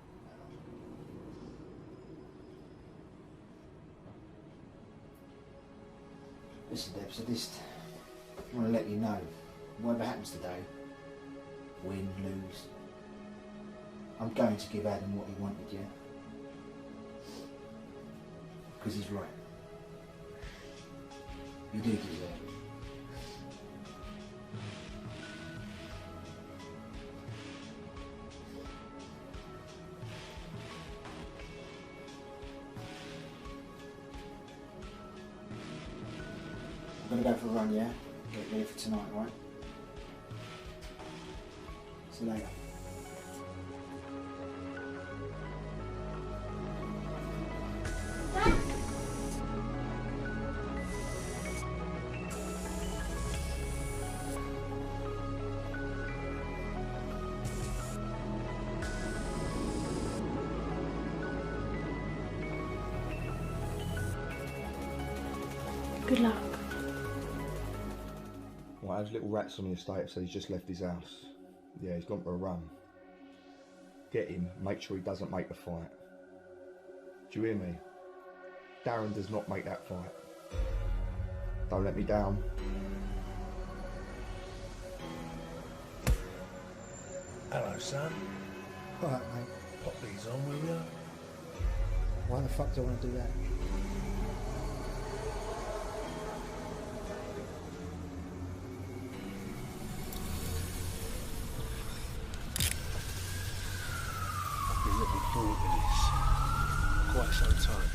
Speaker 1: Listen, Debs, I just want to let you know, whatever happens today, win, lose, I'm going to give Adam what he wanted, yeah? Because he's right. You do deserve it. I'm going to go for a run, yeah? Get ready for tonight, right? See you later.
Speaker 3: Good luck.
Speaker 4: Well, those little rats on the estate have said he's just left his house. Yeah, he's gone for a run. Get him, make sure he doesn't make the fight. Do you hear me? Darren does not make that fight. Don't let me down.
Speaker 6: Hello, son.
Speaker 1: Alright, mate.
Speaker 6: Pop these on, will you?
Speaker 1: Why the fuck do I want to do that?
Speaker 6: I've been looking forward to this quite some time.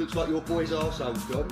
Speaker 4: Looks like your boy's arsehole's gone.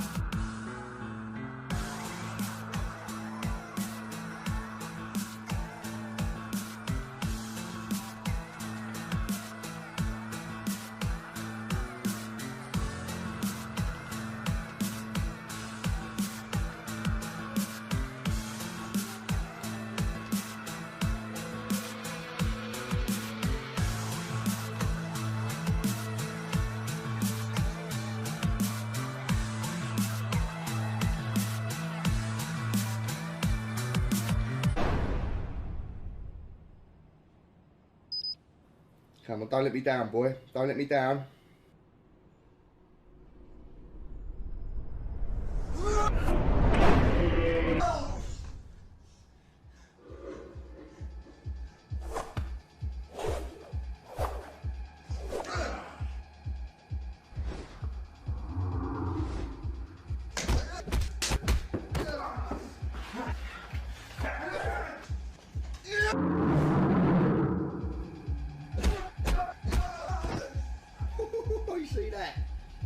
Speaker 4: Come on, don't let me down, boy. Don't let me down.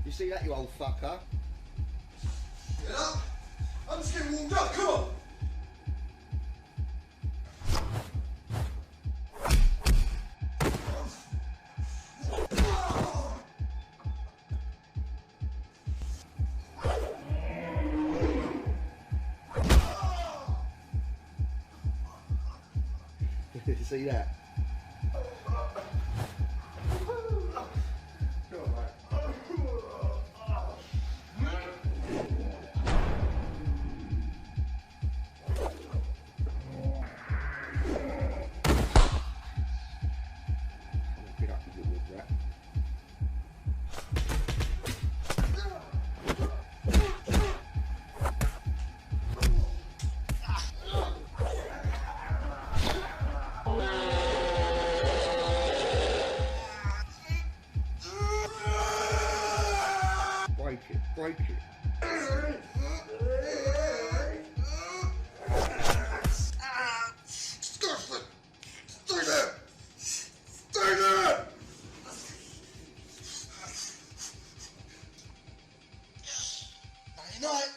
Speaker 4: You see that, you old fucker?
Speaker 2: Get up! I'm just getting warmed up, come on!
Speaker 4: You see that? Break it.
Speaker 2: Stop it! Stay there! Stay there! Night.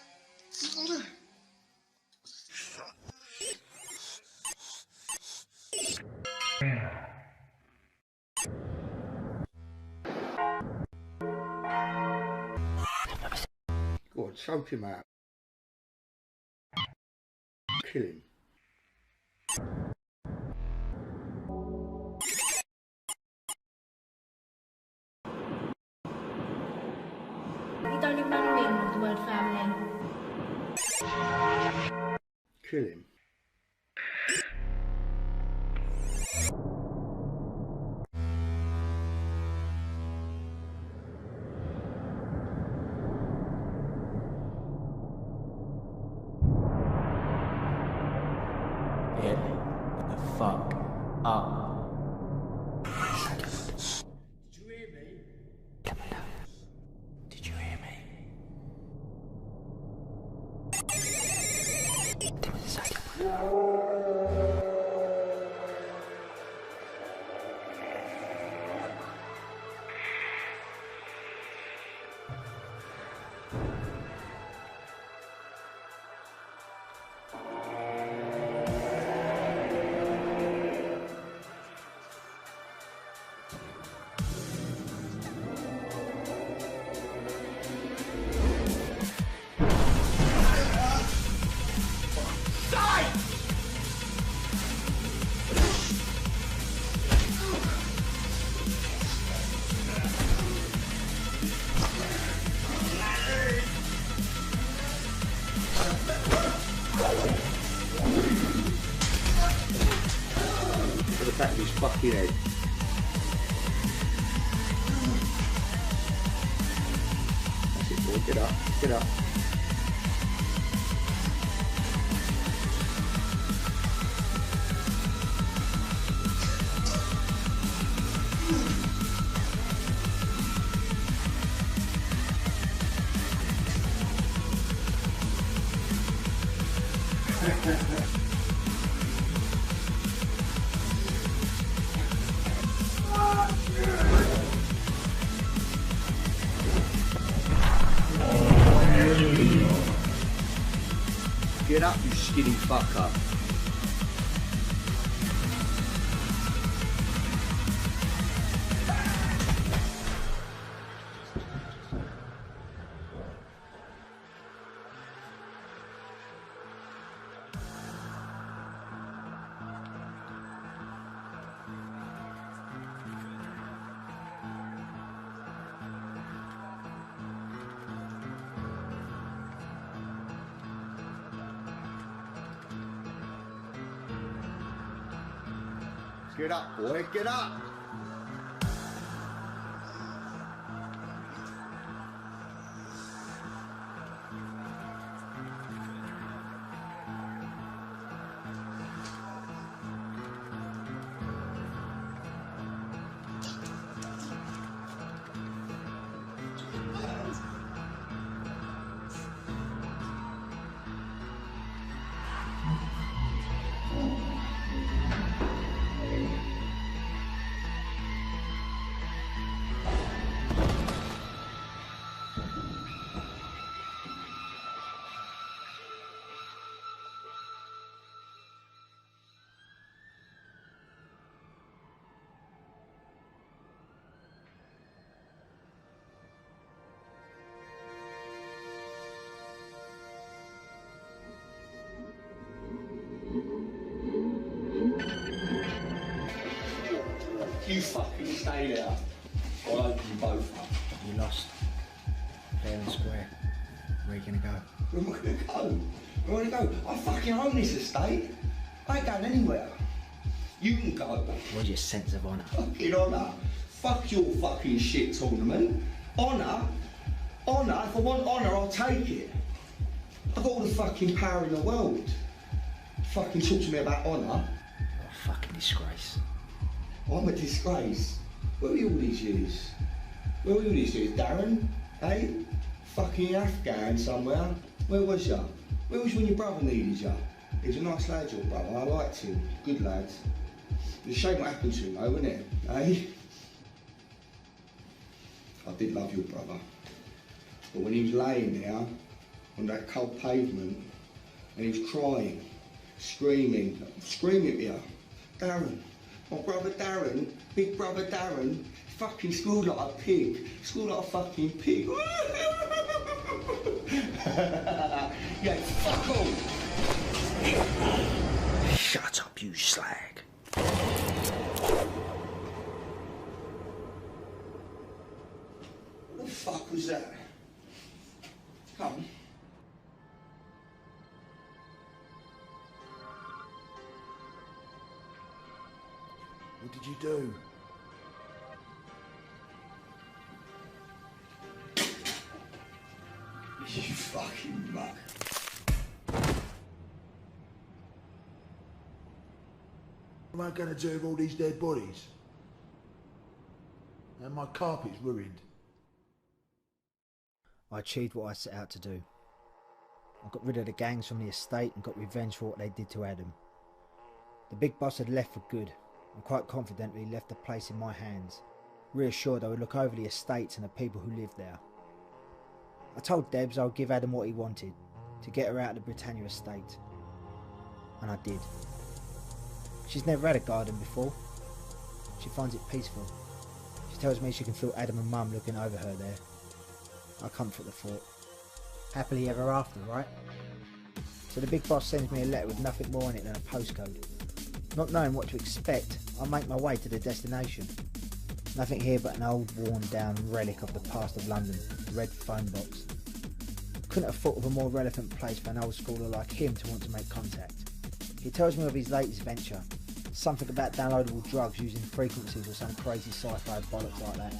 Speaker 4: Go on, choke him out. Kill him.
Speaker 3: You don't even know the meaning of the word family.
Speaker 4: Kill him.
Speaker 14: Get the fuck up.
Speaker 2: Did you hear me?
Speaker 14: Come on now. Did you hear me? Do it second.
Speaker 4: To the back of his fucking head. That's it, boy. Get up. Get up.
Speaker 10: giddy fucker.
Speaker 4: Get up, boy, get up! You fucking stay there. I'll open you both up.
Speaker 1: You lost. Fair and square. Where are you gonna go?
Speaker 10: Where am I gonna go? Where am I gonna go? I fucking own this estate. I ain't going anywhere. You can go.
Speaker 1: Where's your sense of honour?
Speaker 10: Fucking honour. Fuck your fucking shit tournament. Honour? Honour? If I want honour, I'll take it. I've got all the fucking power in the world. Fucking talk to me about honour.
Speaker 1: Oh, fucking disgrace.
Speaker 10: I'm a disgrace. Where were you all these years? Where were you all these years, Darren? Hey? Fucking Afghan somewhere. Where was ya? Where was you when your brother needed ya? He was a nice lad, your brother. I liked him. Good lad. It's a shame what happened to him though, isn't it? Hey? I did love your brother. But when he was laying there on that cold pavement and he was crying, screaming at you, Darren. My brother Darren, big brother Darren, fucking squealed like a pig. Squealed like a fucking pig. Yeah, fuck off.
Speaker 1: Shut up, you slag.
Speaker 10: What the fuck was that? Come.
Speaker 6: What did you do?
Speaker 10: You fucking muck.
Speaker 6: What am I going to do with all these dead bodies? And my carpet's ruined.
Speaker 1: I achieved what I set out to do. I got rid of the gangs from the estate and got revenge for what they did to Adam. The big boss had left for good, and quite confidently left the place in my hands, reassured I would look over the estates and the people who lived there. I told Debs I would give Adam what he wanted, to get her out of the Britannia estate. And I did. She's never had a garden before. She finds it peaceful. She tells me she can feel Adam and Mum looking over her there. I comfort the thought. Happily ever after, right? So the big boss sends me a letter with nothing more in it than a postcode. Not knowing what to expect, I make my way to the destination. Nothing here but an old worn down relic of the past of London, a red phone box. Couldn't have thought of a more relevant place for an old schooler like him to want to make contact. He tells me of his latest venture, something about downloadable drugs using frequencies or some crazy sci-fi bollocks like that.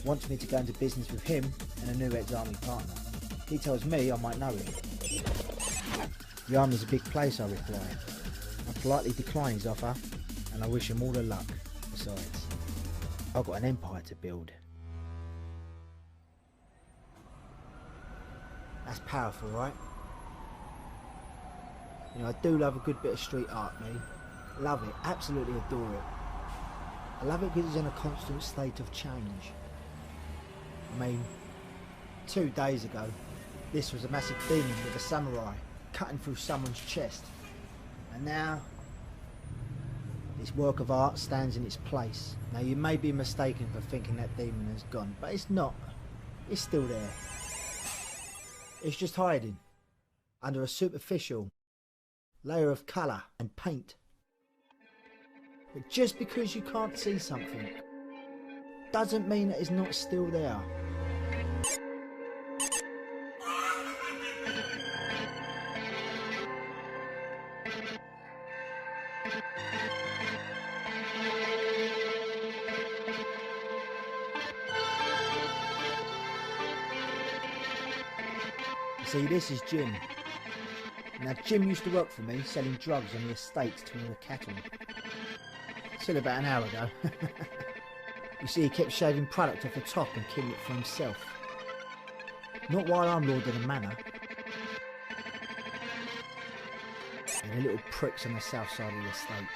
Speaker 1: Wants me to go into business with him and a new ex-army partner. He tells me I might know him. The army's a big place, I reply. I politely decline his offer, and I wish him all the luck. Besides, I've got an empire to build. That's powerful, right? You know, I do love a good bit of street art, me. Love it, absolutely adore it. I love it because it's in a constant state of change. I mean, 2 days ago, this was a massive demon with a samurai cutting through someone's chest. And now, this work of art stands in its place. Now you may be mistaken for thinking that demon has gone, but it's not. It's still there. It's just hiding under a superficial layer of colour and paint. But just because you can't see something doesn't mean that it's not still there. See, this is Jim. Now, Jim used to work for me, selling drugs on the estates to the cattle. Till about an hour ago. You see, he kept shaving product off the top and keeping it for himself. Not while I'm lord of the manor. And the little pricks on the south side of the estate.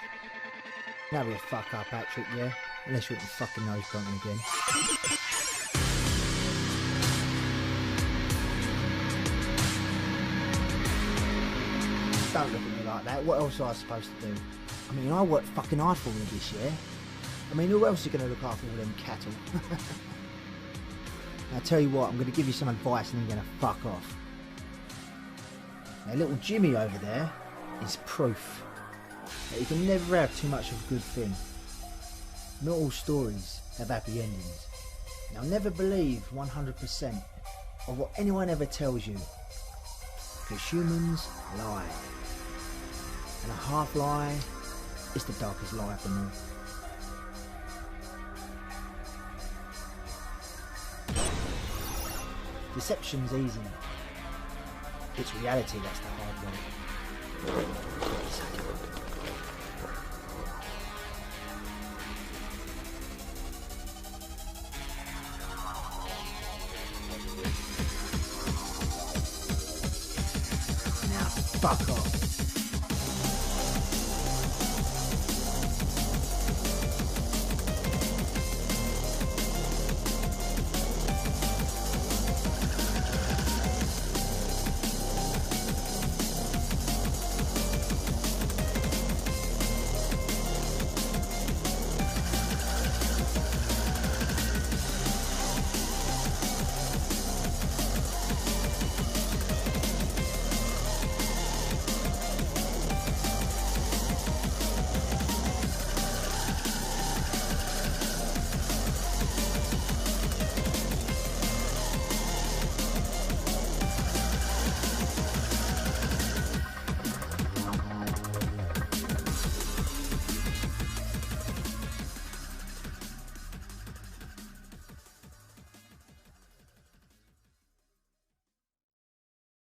Speaker 1: Now we'll fuck up, Patrick, yeah? Unless you're at the fucking nose broken again. Don't look at me like that. What else was I supposed to do? I mean, I worked fucking hard for all of this, yeah? I mean, who else is going to look after all them cattle? Now, I tell you what, I'm going to give you some advice and then you're going to fuck off. Now, little Jimmy over there is proof that you can never have too much of a good thing. Not all stories have happy endings. Now, never believe 100% of what anyone ever tells you. Because humans lie. And a half lie is the darkest lie of them all. Deception's easy. It's reality that's the hard one. Now, fuck off.